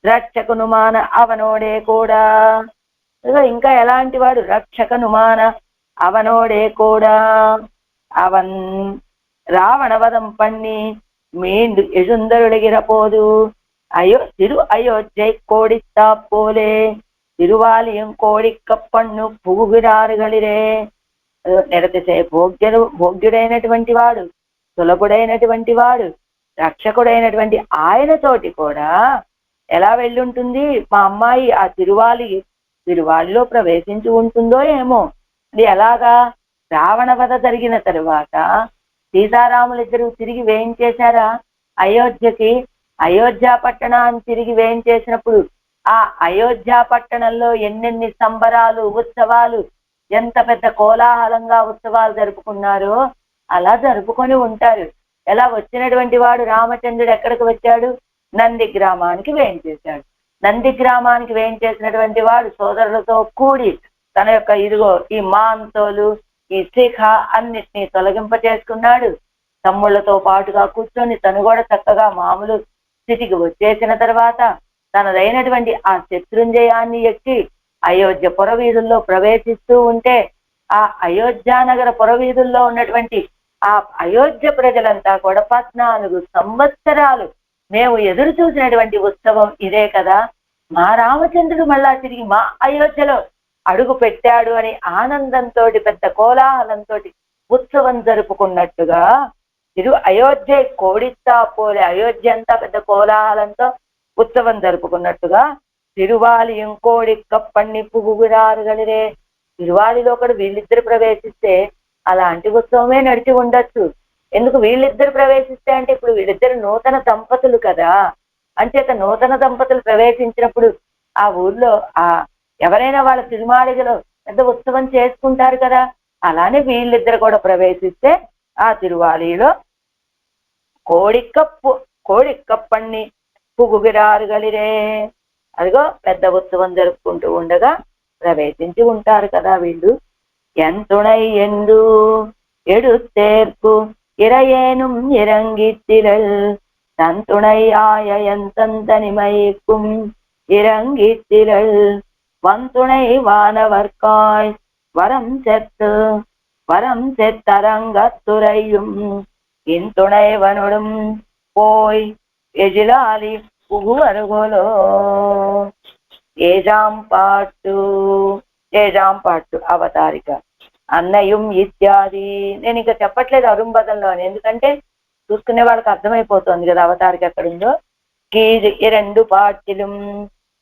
రక్షకునుమాన అవనోడే కూడా. ఇదిగో ఇంకా ఎలాంటి వాడు? రక్షకనుమాన అవనోడే కూడా. అవన్ రావణవదం పన్ని மீண்டு எழுந்தருளுகிறபோது அயோத்தியை கோடித்தா போலே తిరువాలియం కోడికప్పన్ను పుగురారుగలిరే. నిరతిశయ భోగ్యుడైనటువంటి వాడు, సులభుడైనటువంటి వాడు, రక్షకుడైనటువంటి ఆయనతోటి కూడా ఎలా వెళ్ళుంటుంది మా అమ్మాయి? ఆ తిరువాలిలో ప్రవేశించి ఉంటుందో ఏమో. ఇది ఎలాగా? రావణ వధ జరిగిన తరువాత సీతారాములిద్దరూ తిరిగి వేయించేశారా అయోధ్యకి. అయోధ్య పట్టణాన్ని తిరిగి వేయించేసినప్పుడు ఆ అయోధ్య పట్టణంలో ఎన్నెన్ని సంబరాలు, ఉత్సవాలు, ఎంత పెద్ద కోలాహలంగా ఉత్సవాలు జరుపుకున్నారో అలా జరుపుకొని ఉంటారు. ఎలా వచ్చినటువంటి వాడు రామచంద్రుడు ఎక్కడికి వచ్చాడు? నంది గ్రామానికి వేయించేశాడు. నంది గ్రామానికి వేయించేసినటువంటి వాడు సోదరులతో కూడి తన యొక్క ఇదిగో ఈ మాంతోలు, ఈ శిఖ అన్నిటినీ తొలగింప చేసుకున్నాడు. తమ్ముళ్లతో పాటుగా కూర్చొని తను కూడా చక్కగా మామూలు స్థితికి వచ్చేసిన తర్వాత తనదైనటువంటి ఆ శత్రుంజయాన్ని ఎక్కి అయోధ్య పురవీధుల్లో ప్రవేశిస్తూ ఉంటే ఆ అయోధ్య నగర పురవీధుల్లో ఉన్నటువంటి ఆ అయోధ్య ప్రజలంతా కూడా 14 సంవత్సరాలు మేము ఎదురు చూసినటువంటి ఉత్సవం ఇదే కదా, మా రామచంద్రుడు మళ్ళా తిరిగి మా అయోధ్యలో అడుగు పెట్టాడు అని ఆనందంతో పెద్ద కోలాహలంతో ఉత్సవం జరుపుకున్నట్టుగా అయోధ్య కోడిస్తా పోలే, అయోధ్య అంతా పెద్ద కోలాహలంతో ఉత్సవం జరుపుకున్నట్టుగా తిరువాలియం కోడి కప్పన్ని పువ్వురారుగలిరే. తిరువాలిలో కూడా వీళ్ళిద్దరు ప్రవేశిస్తే అలాంటి ఉత్సవమే నడిచి ఉండొచ్చు. ఎందుకు వీళ్ళిద్దరు ప్రవేశిస్తే అంటే ఇప్పుడు వీళ్ళిద్దరు నూతన దంపతులు కదా, అంచేత నూతన దంపతులు ప్రవేశించినప్పుడు ఆ ఊర్లో ఆ ఎవరైనా వాళ్ళ తిరుమాళిగలో పెద్ద ఉత్సవం చేసుకుంటారు కదా, అలానే వీళ్ళిద్దరు కూడా ప్రవేశిస్తే ఆ తిరువాలిలో కోడికప్పన్ని పుగుగిరారుగలిరే. అదిగో పెద్ద ఉత్సవం జరుపుకుంటూ ఉండగా ప్రవేశించి ఉంటారు కదా వీళ్ళు. ఎంతుణై ఎందు எடுத்தேற்கு இறையேனும் இறங்கித்திரள் தந்துணை ஆய எந்தனிமைக்கும் இறங்கித்திரள் வந்துணை வானவர்காய் வரம் செத்தரங்கத்துறையும் இன்துணைவனுடும் போய் எజిలాలి పుగువరుగులో. ఏజాం పాటు అవతారిక అన్నయం ఇత్యాది. నేను ఇంకా చెప్పట్లేదు అరుంబదంలో, ఎందుకంటే చూసుకునే వాళ్ళకి అర్థమైపోతుంది కదా అవతారిక ఎక్కడుందో. కీది 2 పాటిலும்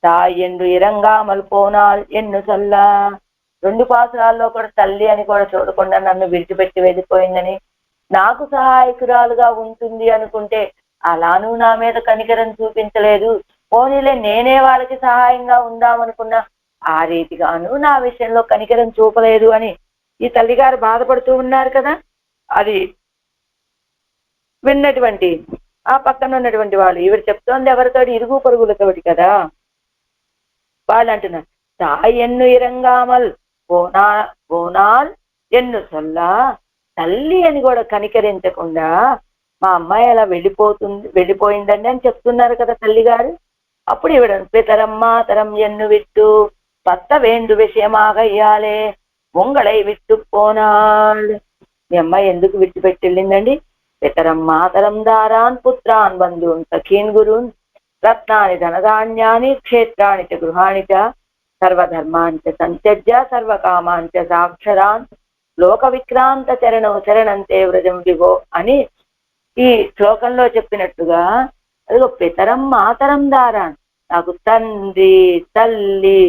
తాయండు ఇరంగామల్ పోనాల్ ఎన్ను చల్ల. 2 పాసురాల్లో కూడా తల్లి అని కూడా చూడకుండా నన్ను విడిచిపెట్టి వెళ్ళిపోయిందని, నాకు సహాయకురాలుగా ఉంటుంది అనుకుంటే అలానూ నా మీద కనికరం చూపించలేదు, పోనీలే నేనే వాళ్ళకి సహాయంగా ఉందామనుకున్నా, ఆ రీతిగాను నా విషయంలో కనికరం చూపలేదు అని ఈ తల్లిగారు బాధపడుతూ ఉన్నారు కదా. అది విన్నటువంటి ఆ పక్కన ఉన్నటువంటి వాళ్ళు, ఈవిడ చెప్తోంది ఎవరితోటి, ఇరుగు పొరుగులతోటి కదా. వాళ్ళు అంటున్నారు, తాయ్ ఎన్ను ఇరంగామల్ పోనా పోనాల్ ఎన్ను సొల్లా, తల్లి అని కూడా కనికరించకుండా మా అమ్మాయి అలా వెళ్ళిపోయిందండి అని చెప్తున్నారు కదా తల్లి గారు. అప్పుడు ఈవిడ పితరం మాతరం ఎన్ను విట్టు పత్త వేండు విషయమాగ ఇయ్యాలే ఉంగళై విట్టు పోనాల్. మీ అమ్మాయి ఎందుకు విడిచిపెట్టి వెళ్ళిందండి? పితరం మాతరం దారాన్ పుత్రాన్ బంధువున్ సఖీన్ గురున్ రత్నాని ధనధాన్యాని క్షేత్రాని చ గృహాణి చ సర్వధర్మాంచ సంత్యజ్య సర్వకామాంచ సాక్షరాన్ లోక విక్రాంత శరణంతే వ్రజం విభో అని ఈ శ్లోకంలో చెప్పినట్టుగా, అదిగో పితరం మాతరం దారాన్, నాకు తండ్రి తల్లి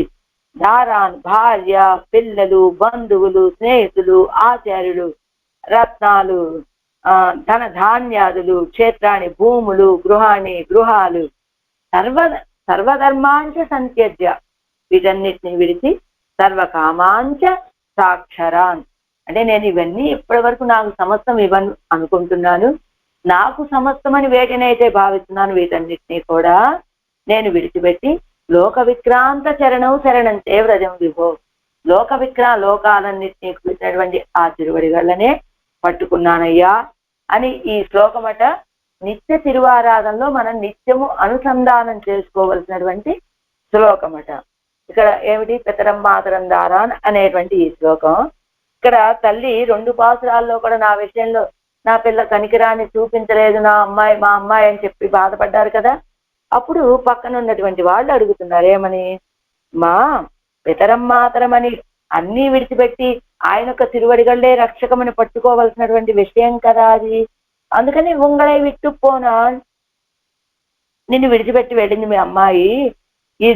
దారాన్ భార్య పిల్లలు బంధువులు స్నేహితులు ఆచార్యులు రత్నాలు ధన ధాన్యాదులు క్షేత్రాన్ని భూములు గృహాలు సర్వధర్మాంచ సంత్యజ్య, వీటన్నిటిని విడిచి సర్వకామాంచ సాక్షరాన్, అంటే నేను ఇవన్నీ ఇప్పటి వరకు నాకు సమస్తం ఇవ్వను అనుకుంటున్నాను, నాకు సమస్తం అని వేటినైతే భావిస్తున్నాను వీటన్నిటినీ కూడా నేను విడిచిపెట్టి లోక విక్రాంత శరణంతే వ్రజం విభో, లోకాలన్నిటినీ కూర్చున్నటువంటి ఆ తిరువడిగళ్ళనే పట్టుకున్నానయ్యా అని ఈ శ్లోకమట నిత్య తిరువారాధనలో మనం నిత్యము అనుసంధానం చేసుకోవలసినటువంటి శ్లోకమట. ఇక్కడ ఏమిటి, పితరం మాతరం దారాన్ అనేటువంటి ఈ శ్లోకం. ఇక్కడ తల్లి 2 పాసురాల్లో కూడా నా విషయంలో నా పిల్ల కనికరాన్ని చూపించలేదు, మా అమ్మాయి అని చెప్పి బాధపడ్డారు కదా. అప్పుడు పక్కన ఉన్నటువంటి వాళ్ళు అడుగుతున్నారు ఏమని, మా పితరం మాతరం అని అన్నీ విడిచిపెట్టి ఆయన యొక్క తిరువడిగళ్లే రక్షకమని పట్టుకోవలసినటువంటి విషయం కదా అది, అందుకని ఉంగళై విట్టు పోనా, నిన్ను విడిచిపెట్టి వెళ్ళింది మీ అమ్మాయి. ఈ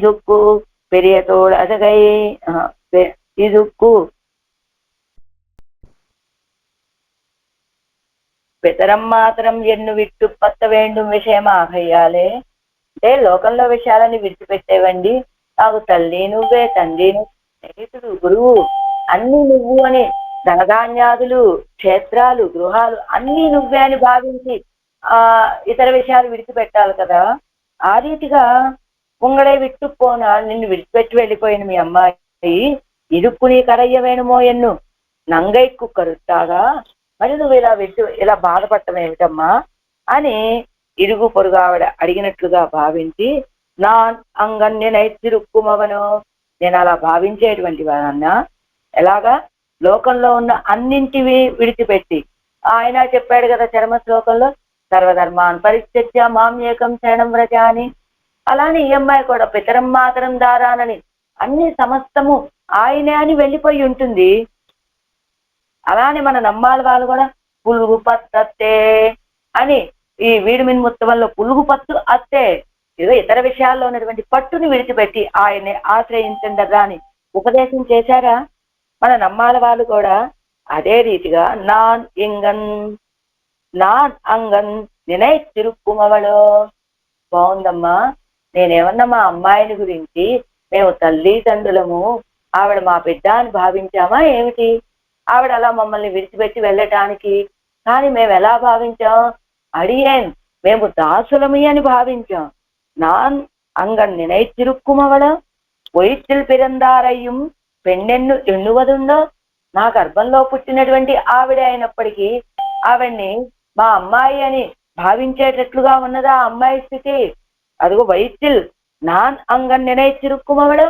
దుక్కు పెరియతోడు అదగై ఈ దుక్కు పితరం మాత్రం ఎన్ను విట్టు పత్త వేండు విషయమాగయ్యాలే, అంటే లోకంలో విషయాలని విడిచిపెట్టేవండి, నాకు తల్లి నువ్వే తండ్రి స్నేహితుడు గురువు అన్ని నువ్వు అని, ధనధాన్యాదులు క్షేత్రాలు గృహాలు అన్ని నువ్వే అని భావించి ఇతర విషయాలు విడిచిపెట్టాలి కదా. ఆ రీతిగా ఉంగళై విట్టు పోనా, నిన్ను విడిచిపెట్టి వెళ్ళిపోయిన మీ అమ్మాయి ఇరుక్కుని కరయ్య వేణుమో ఎన్ను నంగై కుక్కరుతాగా, మరి నువ్వు ఇలా బాధపడటం ఏమిటమ్మా అని ఇరుగు పొరుగు ఆవిడ అడిగినట్లుగా భావించి, నా అంగన్యనైతిరుక్కుమవను, నేను అలా భావించేటువంటి వాడన్నా, ఎలాగా లోకంలో ఉన్న అన్నింటివి విడిచిపెట్టి, ఆయన చెప్పాడు కదా చర్మ శ్లోకంలో సర్వధర్మాన్ పరిత్యజ్య మాం ఏకం శరణం వ్రజ అని, అలానే ఈ అమ్మాయి కూడా పితరం మాతరం దారానని అన్ని సమస్తము ఆయనే అని వెళ్ళిపోయి ఉంటుంది. అలానే మన నమ్మాలి వాళ్ళు కూడా పులుగు పత్తత్తే అని ఈ వీడిమిన్ ముత్తవంలో పులుగు పత్తు అత్తే, ఏదో ఇతర విషయాల్లో ఉన్నటువంటి పట్టుని విడిచిపెట్టి ఆయన్ని ఆశ్రయించండరా అని ఉపదేశం చేశారా మన నమ్మాల వాళ్ళు కూడా. అదే రీతిగా నాన్ అంగన్ నేనై తిరుక్కుమవలో, బాగుందమ్మా, నేనేమన్నా మా అమ్మాయిని గురించి మేము తల్లి తండ్రులము ఆవిడ మా బిడ్డ అని భావించామా ఏమిటి? ఆవిడ అలా మమ్మల్ని విడిచిపెట్టి వెళ్ళటానికి, కానీ మేము ఎలా భావించాం, అడియేన్ మేము దాసులమి అని భావించాం. நான் அங்கன் நினைத்திருக்குமவள పొయ్యిల్ పిరందారయ్యం పెన్నెన్ను ఎన్నువదుండో, నా గర్భంలో పుట్టినటువంటి ఆవిడ అయినప్పటికీ ఆవిడ్ని మా అమ్మాయి అని భావించేటట్లుగా ఉన్నదా ఆ అమ్మాయి స్థితి? అదిగో వైద్యుల్ నాన్ అంగన్ నినైతిరుక్కుమవళ,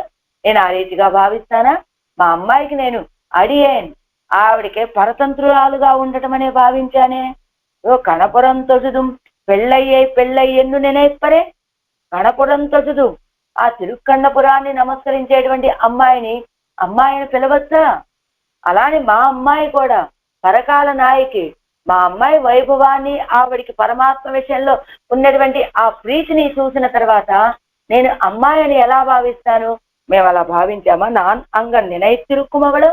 నేను ఆ రీతిగా భావిస్తానా? మా అమ్మాయికి నేను అడియేన్, ఆవిడికే పరతంత్రురాలుగా ఉండటం అనే భావించానే. ఓ కణపురం తొజుదు పెళ్ళయ్యెన్ను నిனைப்பరే, కణపురం తొజుదు, ఆ తిరుక్కన్నపురాన్ని నమస్కరించేటువంటి అమ్మాయిని పిలవచ్చా? అలానే మా అమ్మాయి కూడా పరకాల నాయకి, మా అమ్మాయి వైభవాన్ని ఆవిడికి పరమాత్మ విషయంలో ఉన్నటువంటి ఆ ప్రీతిని చూసిన తర్వాత నేను అమ్మాయిని ఎలా భావిస్తాను? మేము అలా భావించామా? నాన్ అంగన్ నినైతిరుక్కుమవళ,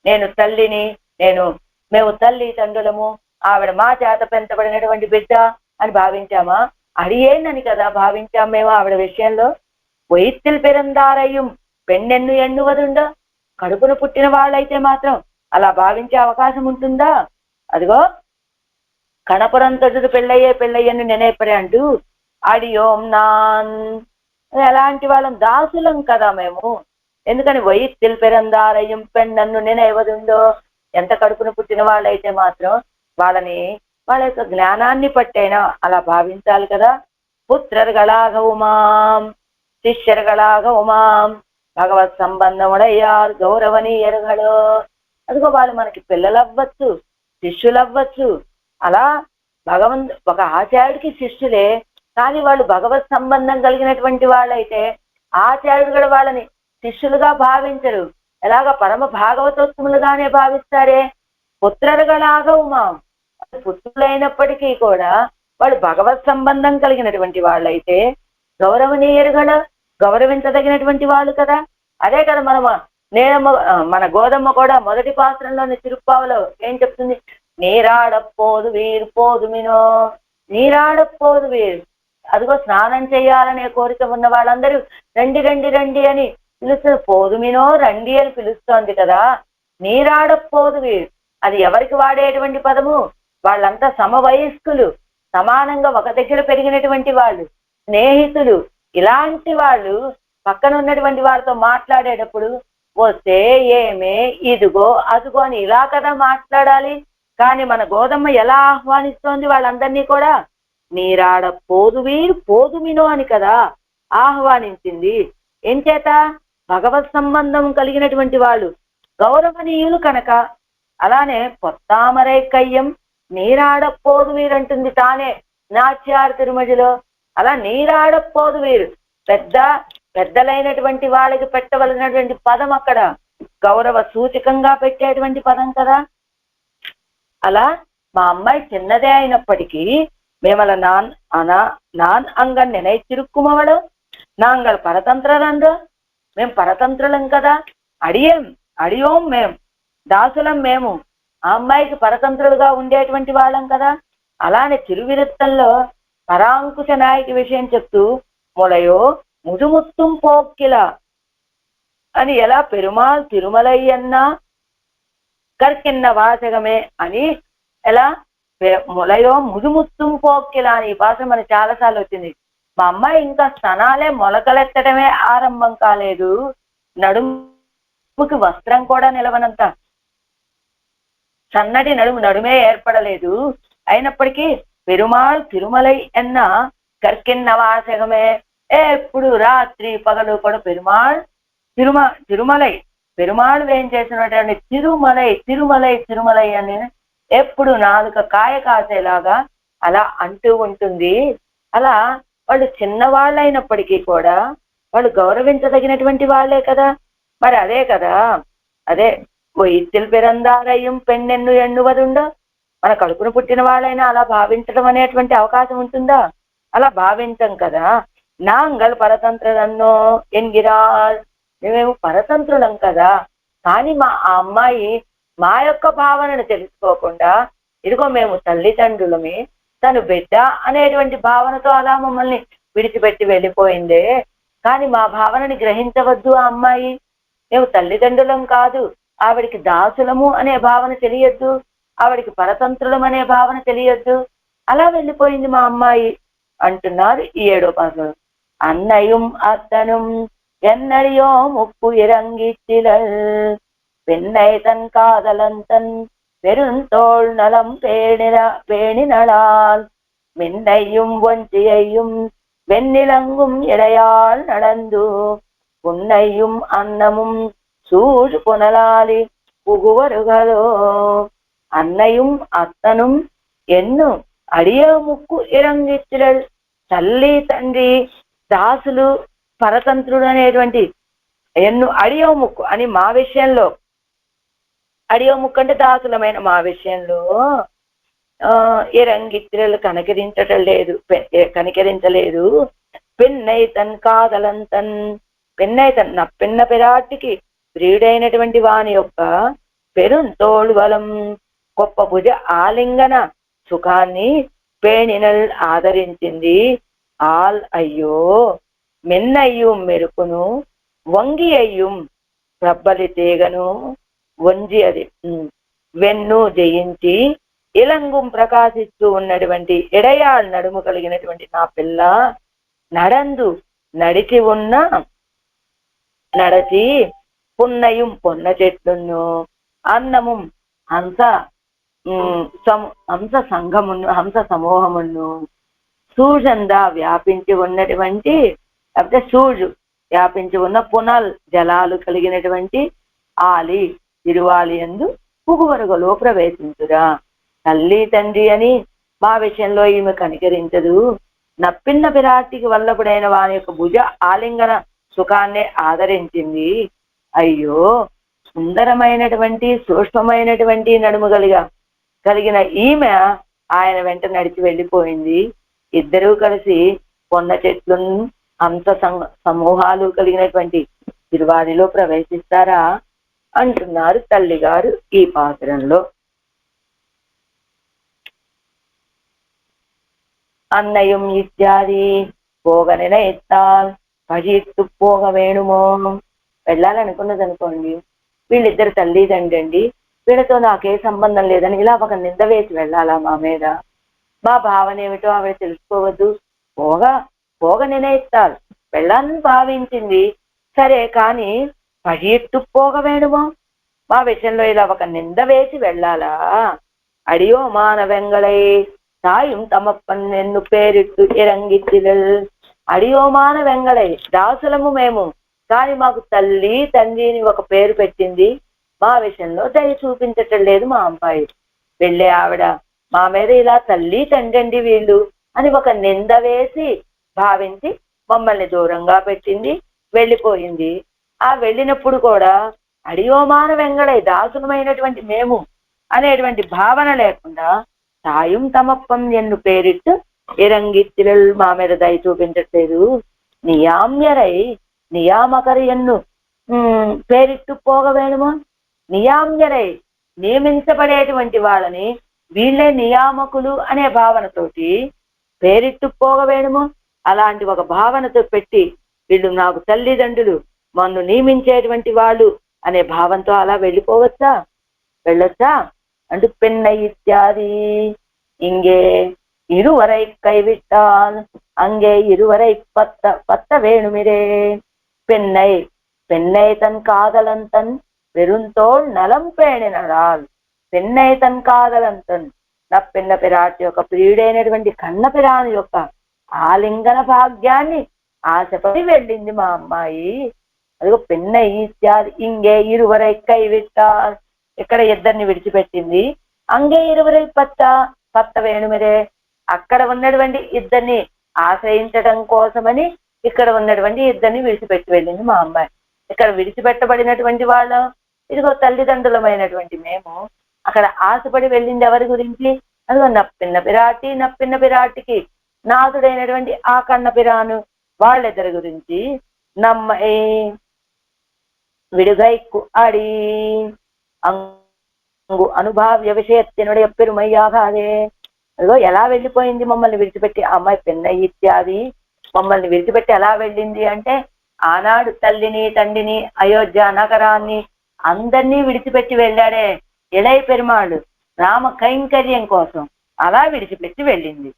నేను తల్లిని, నేను మేము తల్లి తండ్రులము, ఆవిడ మా చేత పెంచబడినటువంటి బిడ్డ అని భావించామా? అడియేనని కదా భావించాం మేము ఆవిడ విషయంలో. వయస్సిల్ పిరందారయ్యం పెన్నెన్ను ఎన్నువదుండో, కడుపును పుట్టిన వాళ్ళైతే మాత్రం అలా భావించే అవకాశం ఉంటుందా? అదిగో కణపురంతడు పెళ్ళయ్యని నెనేపడే అంటూ అడియోం నాన్ ఎలాంటి వాళ్ళం? దాసులం కదా మేము. ఎందుకని వయస్సిల్ పిరందారయ్యం పెన్నన్ను నెనేవదుండో, ఎంత కడుపును పుట్టిన వాళ్ళైతే మాత్రం వాళ్ళని వాళ్ళ యొక్క జ్ఞానాన్ని పట్టైనా అలా భావించాలి కదా. పుత్రர்களாக ఉమాం శిష్యர்களாக ఉమాం భగవత్ సంబంధముడయ్యారు గౌరవనీయరుగలో. అదిగో వాళ్ళు మనకి పిల్లలవ్వచ్చు, శిష్యులవ్వచ్చు. అలా ఒక ఆచార్యుడికి శిష్యులే, కానీ వాళ్ళు భగవత్ సంబంధం కలిగినటువంటి వాళ్ళైతే ఆచార్యుడు కూడా వాళ్ళని శిష్యులుగా భావించరు. ఎలాగ పరమ భాగవతోత్తములుగానే భావిస్తారే. పుత్రர்களாக ఉమాం పుత్రులైనప్పటికీ కూడా వాళ్ళు భగవత్ సంబంధం కలిగినటువంటి వాళ్ళైతే గౌరవనీయులుగా గౌరవించదగినటువంటి వాళ్ళు కదా. అదే కదా మన గోదమ్మ కూడా మొదటి పాత్రలోని తిరుప్పావలో ఏం చెప్తుంది? నీరాడపోదు వీరు పోదుమినో, నీరాడపోదు వీరు. అదిగో స్నానం చేయాలనే కోరిక ఉన్న వాళ్ళందరూ రండి రండి రండి అని పిలుస్తుంది. పోదుమినో రండి అని పిలుస్తోంది కదా. నీరాడపోదు వీరు అది ఎవరికి వాడేటువంటి పదము? వాళ్ళంతా సమవయస్కులు, సమానంగా ఒక దగ్గర పెరిగినటువంటి వాళ్ళు, స్నేహితులు. ఇలాంటి వాళ్ళు పక్కన ఉన్నటువంటి వారితో మాట్లాడేటప్పుడు వస్తే ఏమే ఇదిగో అదిగో అని ఇలా కదా మాట్లాడాలి. కానీ మన గోదమ్మ ఎలా ఆహ్వానిస్తోంది వాళ్ళందరినీ కూడా? నీరాడ పోదువీరు పోదుమినో అని కదా ఆహ్వానించింది. ఏం చేత? భగవత్ సంబంధం కలిగినటువంటి వాళ్ళు గౌరవనీయులు కనుక. అలానే పొత్తామరై కయ్యం నీరాడపోదు వీరంటుంది తానే నాచ్యారు తిరుమజిలో. అలా నీరాడపోదు వీరు పెద్దలైనటువంటి వాళ్ళకి పెట్టవలసినటువంటి పదం అక్కడ గౌరవ సూచకంగా పెట్టేటువంటి పదం కదా. అలా మా అమ్మాయి చిన్నదే అయినప్పటికీ మేమల నాన్ అంగం నిனைச்சிருக்குమవளோ நாங்கள் పరతంత్రలందో, మేము పరతంత్రులం కదా. అడియోం మేము దాసులం మేము. ఆ అమ్మాయికి పరతంత్రులుగా ఉండేటువంటి వాళ్ళం కదా. అలానే తిరువిరుత్తంలో పరాంకుశ నాయకి విషయం చెప్తూ మొలయో ముదుముత్తుం పోక్కిల అని ఎలా పెరుమాళ్ తిరుమలయ్యన్నా కర్కిన్న వాచకమే అని ఎలా మొలయో ముదుముత్తుం పోక్కిల అని ఈ భాష మనకి చాలాసార్లు వచ్చింది. మా అమ్మాయి ఇంకా స్తనాలే మొలకలెత్తడమే ఆరంభం కాలేదు, నడుముకి వస్త్రం కూడా నిలవనంత సన్నటి నడుమే ఏర్పడలేదు. అయినప్పటికీ పెరుమాళ్ తిరుమలై అన్న కర్కిన్న వాచకమే. ఎప్పుడు రాత్రి పగలు కూడా పెరుమాళ్ ఏం చేసినటువంటి తిరుమలై అని ఎప్పుడు నాలుక కాయ కాసేలాగా అలా అంటూ ఉంటుంది. అలా వాళ్ళు చిన్నవాళ్ళైనప్పటికీ కూడా వాళ్ళు గౌరవించదగినటువంటి వాళ్ళే కదా. మరి అదే కదా, అదే వయస్సిల్ పిరందారయ్యం పెన్నెన్ను ఎన్నువదుండో, మన కడుపును పుట్టిన వాళ్ళైనా అలా భావించడం అనేటువంటి అవకాశం ఉంటుందా? అలా భావించం కదా. నాంగల్ పరతంత్రులన్నో ఎన్గిరాల్ మేము పరతంత్రులం కదా. కానీ మా ఆ అమ్మాయి మా యొక్క భావనను తెలుసుకోకుండా ఇదిగో మేము తల్లిదండ్రులమే, తను బిడ్డ అనేటువంటి భావనతో అలా మమ్మల్ని విడిచిపెట్టి వెళ్ళిపోయిందే. కానీ మా భావనని గ్రహించవద్దు ఆ అమ్మాయి. మేము తల్లిదండ్రులం కాదు, ఆవిడికి దాసులము అనే భావన తెలియద్దు, ఆవిడికి పరతంత్రులం అనే భావన తెలియద్దు. అలా వెళ్ళిపోయింది మా అమ్మాయి అంటున్నారు ఈ 7వ పాఠంలో. అన్నயும் అత్తനും ఎన్నడియో ముప్పు ఇరంగిచ్చిలల్ పెన్నై తన్ కాదలంతన్ பெருந்தோள் நலம் பேணினளால் மின்னையும் ஒன்றியையும் வெண்ணிலங்கும் இடையால் நடந்து புன்னையும் அன்னமும் சூழ் புனலாலி புகுவருகளோ. అన్నయ్యం అత్తనం ఎన్ను అడియ ముక్కు ఇరంగిచ్చిరల్ తల్లి తండ్రి దాసులు పరతంత్రుడు అనేటువంటి ఎన్ను అడియో ముక్కు అని మా విషయంలో, అడియో ముక్కు అంటే దాసులమైన మా విషయంలో ఇరంగిచ్చిరలు కనికరించలేదు. పెన్నైతన్ కాదలంతన్ పెన్నైతన్ నా పిన్న పిరాటికి ప్రియుడైనటువంటి వాని యొక్క పెరుంతోళు బలం గొప్ప భుజ ఆలింగన సుఖాన్ని పేణినల్ ఆదరించింది. ఆల్ అయ్యో మెన్నయ్యం మెరుపును వంగి అయ్యం ప్రబ్బలి తీగను వంజి అది వెన్ను జయించి ఇలంగుం ప్రకాశిస్తూ ఉన్నటువంటి ఎడయాళ్ నడుము కలిగినటువంటి నా పిల్ల నడందు నడిచి ఉన్న నడచి పున్నయం పొన్న చెట్లును అన్నము హంస హంస సంఘమును హంస సమూహమును సూజంద వ్యాపించి ఉన్నటువంటి లేకపోతే సూజు వ్యాపించి ఉన్న పునల్ జలాలు కలిగినటువంటి ఆలి తిరువాలి యందు పుగువరుగులో ప్రవేశించురా. తల్లి తండ్రి అని మా విషయంలో ఈమె కనికరించదు. నప్పిన్న పిరాటికి వల్లపుడైన వారి యొక్క భుజ ఆలింగన సుఖాన్నే ఆదరించింది. అయ్యో సుందరమైనటువంటి సూక్ష్మమైనటువంటి నడుము కలిగిన ఈమె ఆయన వెంట నడిచి వెళ్ళిపోయింది. ఇద్దరూ కలిసి పొన్న చెట్లు హంస సమూహాలు కలిగినటువంటి తిరువారిలో ప్రవేశిస్తారా అంటున్నారు తల్లిగారు ఈ పాత్రంలో. అన్నయం ఇత్యాది పోగనిన ఎత్తాల్ పజిత్తు పోగ వేణుమో. వెళ్ళాలనుకున్నది అనుకోండి, వీళ్ళిద్దరు తల్లి తండ్రి అండి, వీళ్ళతో నాకే సంబంధం లేదని ఇలా ఒక నింద వేసి వెళ్ళాలా మా మీద? మా భావన ఏమిటో ఆవిడ తెలుసుకోవద్దు. పోగ నిర్ణయిస్తారు వెళ్ళాలని భావించింది సరే, కానీ పజిత్తు పోగ వేణుమో మా విషయంలో ఇలా ఒక నింద వేసి వెళ్ళాలా? అడియో మానవెంగళై தாயும் தமப்பன் ఎన్ను పేరిట్టు ఇరంగిచ్చిలల్. అడియోమాన వెంగళై దాసులము మేము, కానీ మాకు తల్లి తండ్రిని ఒక పేరు పెట్టింది. మా విషయంలో దయ చూపించటం లేదు మా అమ్మాయి. వెళ్ళే ఆవిడ మా మీద ఇలా తల్లి తండ్రి వీళ్ళు అని ఒక నింద వేసి భావించి మమ్మల్ని దూరంగా పెట్టింది, వెళ్ళిపోయింది. ఆ వెళ్ళినప్పుడు కూడా అడియోమాన వెంగళై దాసులమైనటువంటి మేము అనేటువంటి భావన లేకుండా తాயும் తమప్పం ఎన్ను పేరిట్టు ఇరంగిత్తిలల్ మా మీద దయ చూపించట్లేదు. నియామ్యరై నియామకరి ఎన్ను పేరిట్టు పోగవేణుమో. నియామ్యరై నియమించబడేటువంటి వాళ్ళని వీళ్ళే నియామకులు అనే భావనతోటి పేరిట్టు పోగవేణుమో. అలాంటి ఒక భావనతో పెట్టి వీళ్ళు నాకు తల్లిదండ్రులు మన్ను నియమించేటువంటి వాళ్ళు అనే భావంతో అలా వెళ్ళిపోవచ్చా? వెళ్ళొచ్చా అంటూ పెన్నై ఇత్యాది ఇంగే இருவரை கைவிட்டால் அங்கே இருவரை பத்த வேணுமிரே. பெண்ணை தன் காதலன் தன் பெருந்தோள் நலம் పేణినరాల్. పెన్నై తన్ కాదలన్ తన్ నప్పిన్న పిరాటి యొక్క ప్రియుడైనటువంటి కన్న పిరాని యొక్క ఆలింగన భాగ్యాన్ని ఆశపడి వెళ్ళింది మా అమ్మాయి. అదిగో పెన్నై ఇత్యాది ఇంగే ఇరువరై కైవిట్టాల్ ఇక్కడ ఇద్దరిని విడిచిపెట్టింది. అంగే ఇరువరై పత్త వేణుమిరే అక్కడ ఉన్నటువంటి ఇద్దరిని ఆశ్రయించడం కోసమని ఇక్కడ ఉన్నటువంటి ఇద్దరిని విడిచిపెట్టి వెళ్ళింది మా అమ్మాయి. ఇక్కడ విడిచిపెట్టబడినటువంటి వాళ్ళు ఇదిగో తల్లిదండ్రులమైనటువంటి మేము. అక్కడ ఆశపడి వెళ్ళింది ఎవరి గురించి? అదిగో నప్పిన్న పిరాటికి నాథుడైనటువంటి ఆ కన్న పిరాను వాళ్ళిద్దరి గురించి. నమ్మై విడుగైకు అడి అంగు అనుభావ్య విషయత్తినుடைய పెరుమయ్యాగాదే. అదిగో ఎలా వెళ్ళిపోయింది మమ్మల్ని విడిచిపెట్టి ఆ అమ్మాయి పెన్నై ఇత్యాది మమ్మల్ని విడిచిపెట్టి ఎలా వెళ్ళింది అంటే, ఆనాడు తల్లిని తండ్రిని అయోధ్య నగరాన్ని అందరినీ విడిచిపెట్టి వెళ్ళాడే ఇళయ పెరుమాళ్ళు రామ కైంకర్యం కోసం. అలా విడిచిపెట్టి వెళ్ళింది.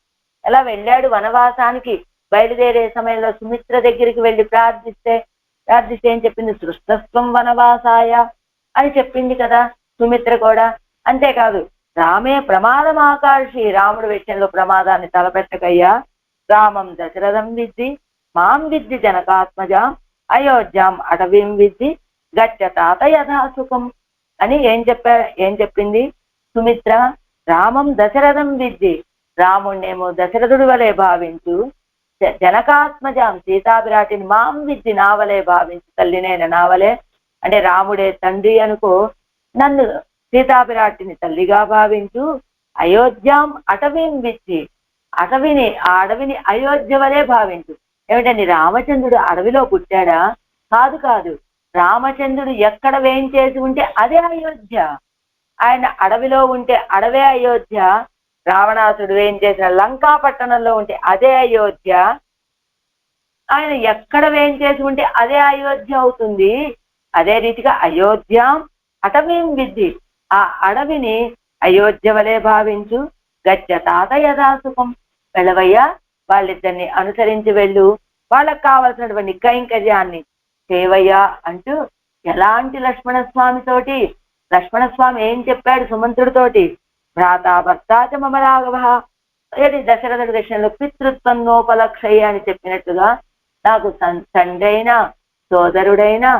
ఎలా వెళ్ళాడు? వనవాసానికి బయలుదేరే సమయంలో సుమిత్ర దగ్గరికి వెళ్ళి ప్రార్థిస్తే ఏం చెప్పింది? సృష్టస్వం వనవాసాయ అని చెప్పింది కదా సుమిత్ర కూడా. అంతేకాదు రామే ప్రమాదం ఆకాశి, రాముడి విషయంలో ప్రమాదాన్ని తలపెట్టకయ్యా. రామం దశరథం విద్ది మాం విద్ది జనకాత్మజాం అయోధ్యాం అటవీం విద్ది గచ్చతాత యథాసుఖం అని ఏం చెప్పింది సుమిత్ర? రామం దశరథం విద్ది, రాముణ్ణేమో దశరథుడి వలె భావించు. జనకాత్మజాం సీతాభిరాటిని మాం విద్ది నా వలె భావించు, తల్లినైన నా వలె అంటే రాముడే తండ్రి అనుకో, నన్ను సీతాభిరాటిని తల్లిగా భావించు. అయోధ్యాం అటవీం విద్ది, ఆ అడవిని అయోధ్య వలె భావించు. ఏమిటండి రామచంద్రుడు అడవిలో పుట్టాడా? కాదు. రామచంద్రుడు ఎక్కడ వేయించేసి ఉంటే అదే అయోధ్య. ఆయన అడవిలో ఉంటే అడవే అయోధ్య, రావణాసుడు ఏం చేసిన లంకా పట్టణంలో ఉంటే అదే అయోధ్య, ఆయన ఎక్కడ వేం చేసి ఉంటే అదే అయోధ్య అవుతుంది. అదే రీతిగా అయోధ్య అటవీం విద్ధి, ఆ అడవిని అయోధ్య వలె భావించు. గచ్చ తాత యథాసుఖం, వెళ్ళవయ్యా, వాళ్ళిద్దరిని అనుసరించి వెళ్ళు, వాళ్ళకు కావలసినటువంటి కైంకర్యాన్ని సేవయ్యా అంటూ ఎలాంటి లక్ష్మణస్వామితోటి, లక్ష్మణస్వామి ఏం చెప్పాడు సుమంత్రుడితోటి, భ్రాతా భర్తాచ మమ రాఘవ, ఏది దశరథుడి విషయంలో పితృత్వం నోపలక్షయ్య అని చెప్పినట్టుగా నాకు తండ్రి అయినా సోదరుడైనా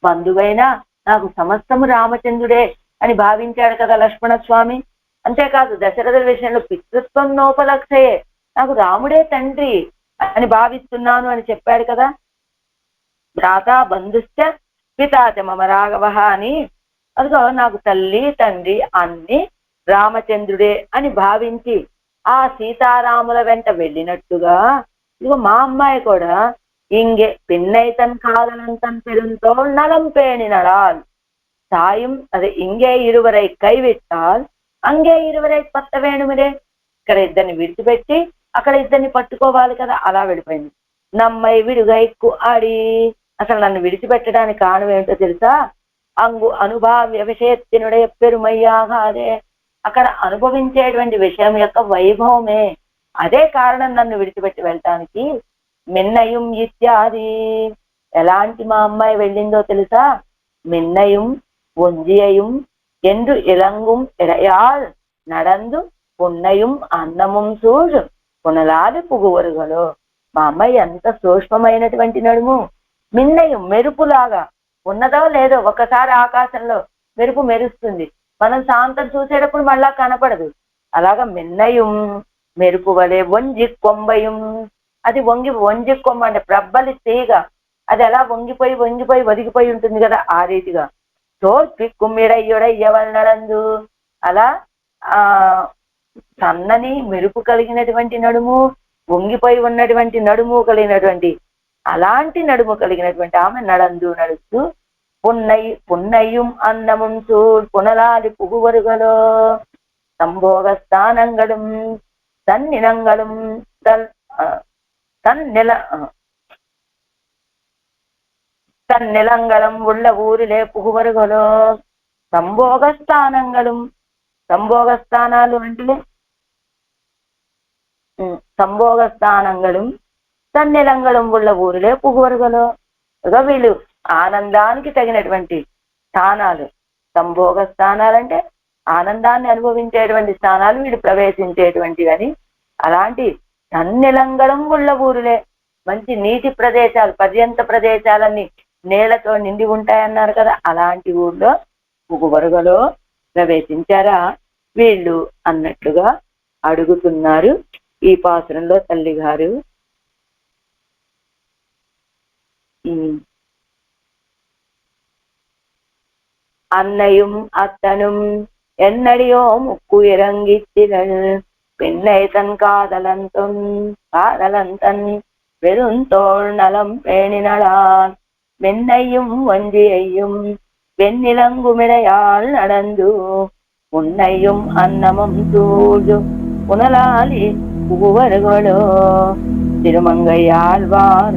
బంధువైనా నాకు సమస్తము రామచంద్రుడే అని భావించాడు కదా లక్ష్మణస్వామి. అంతేకాదు దశరథుడి విషయంలో పితృత్వం నోపలక్షయే, నాకు రాముడే తండ్రి అని భావిస్తున్నాను అని చెప్పాడు కదా. భ్రాత బంధుశ్చ పితాచ మమ రాఘవ అని, అదిగో నాకు తల్లి తండ్రి అన్ని రామచంద్రుడే అని భావించి ఆ సీతారాముల వెంట వెళ్ళినట్టుగా ఇదిగో మా అమ్మాయి కూడా ఇంగే పిన్నైతన్ కాదనంతన్ పెరుంతోల్ నలం పేణినడాల్ సాయం, అదే ఇంగే ఇరువరై కైవిట్టాల్ అంగే ఇరువరై పత్త వేణుమిరే, ఇక్కడ ఇద్దరిని విడిచిపెట్టి అక్కడ ఇద్దరిని పట్టుకోవాలి కదా, అలా వెళ్ళిపోయింది. నమ్మై విడుగైక్కు ఆడి, అసలు నన్ను విడిచిపెట్టడానికి కారణం ఏంటో తెలుసా, అంగు అనుభావ్య విషయత్తినుడే పెరుమయ్యాగాదే, అక్కడ అనుభవించేటువంటి విషయం యొక్క వైభవమే అదే కారణం నన్ను విడిచిపెట్టి వెళ్ళటానికి. మిన్నయం ఇత్యాది, ఎలాంటి మా అమ్మాయి వెళ్ళిందో తెలుసా, మిన్నయం ఒంజియయం ఎందు ఇలంగుం ఇడయాల్ నడందు పున్నయం అన్నముం సూజు పునలాలి పుగువరుగలో. మా అమ్మాయి ఎంత సూక్ష్మమైనటువంటి నడుము, మిన్నయం మెరుపులాగా ఉన్నదో లేదో, ఒకసారి ఆకాశంలో మెరుపు మెరుస్తుంది, మనం సాయంత్రం చూసేటప్పుడు మళ్ళా కనపడదు. అలాగా మిన్నయం మెరుపు వలె, వంజి కొంబయం, అది వంజి కొమ్మ అంటే ప్రబ్బలి తీగ, అది ఎలా వంగిపోయి వంగిపోయి ఒదిగిపోయి ఉంటుంది కదా, ఆ రీతిగా తోర్పి కుమ్మిడయ్యుడయ్యవల్ నడందు, అలా ఆ సన్నని మెరుపు కలిగినటువంటి నడుము, వంగిపోయి ఉన్నటువంటి నడుము కలిగినటువంటి, అలాంటి నడుము కలిగినటువంటి ఆమె నడందు నడుస్తూ పున్నయ్యం అన్నముం సూర్ పునలాలి పుగువరుగలో సంభోగ స్థానంగళం తన్నినంగళం தன்னிலங்களும் உள்ள ஊரிலே புகுவர்களோ. సంభోగస్థానంగళం, సంభోగస్థానాలు అంటే సంభోగస్థానంగళం తన్నిలంగళం ఉళ్ళ ఊరిలే పుగువరుగలో. వీళ్ళు ఆనందానికి తగినటువంటి స్థానాలు, సంభోగ స్థానాలంటే ఆనందాన్ని అనుభవించేటువంటి స్థానాలు, వీళ్ళు ప్రవేశించేటువంటివి అని. అలాంటి తన్నిలంగళం ఉళ్ళ ఊరిలే, మంచి నీటి ప్రదేశాలు, పర్యంత ప్రదేశాలన్నీ నీళ్లతో నిండి ఉంటాయన్నారు కదా, అలాంటి ఊళ్ళో పుగువరుగలో ప్రవేశించారా వీళ్ళు అన్నట్లుగా అడుగుతున్నారు ఈ పాత్రంలో తల్లి గారు. అన్నయం అత్తനും ఎన్నడియో ముక్కు ఇరంగిత్తిరల్ పిన్నైతన్ కాదలంతన్ பெருந்தோள் நலம் பேணினளான் வெண்ணையும் வஞ்சியையும் வெண்ணிலங்குமிடையாள் நடந்து உன்னையும் அன்னமும் தூது புனலாலி புகுவர்களோ. திருமங்கையாழ்வார்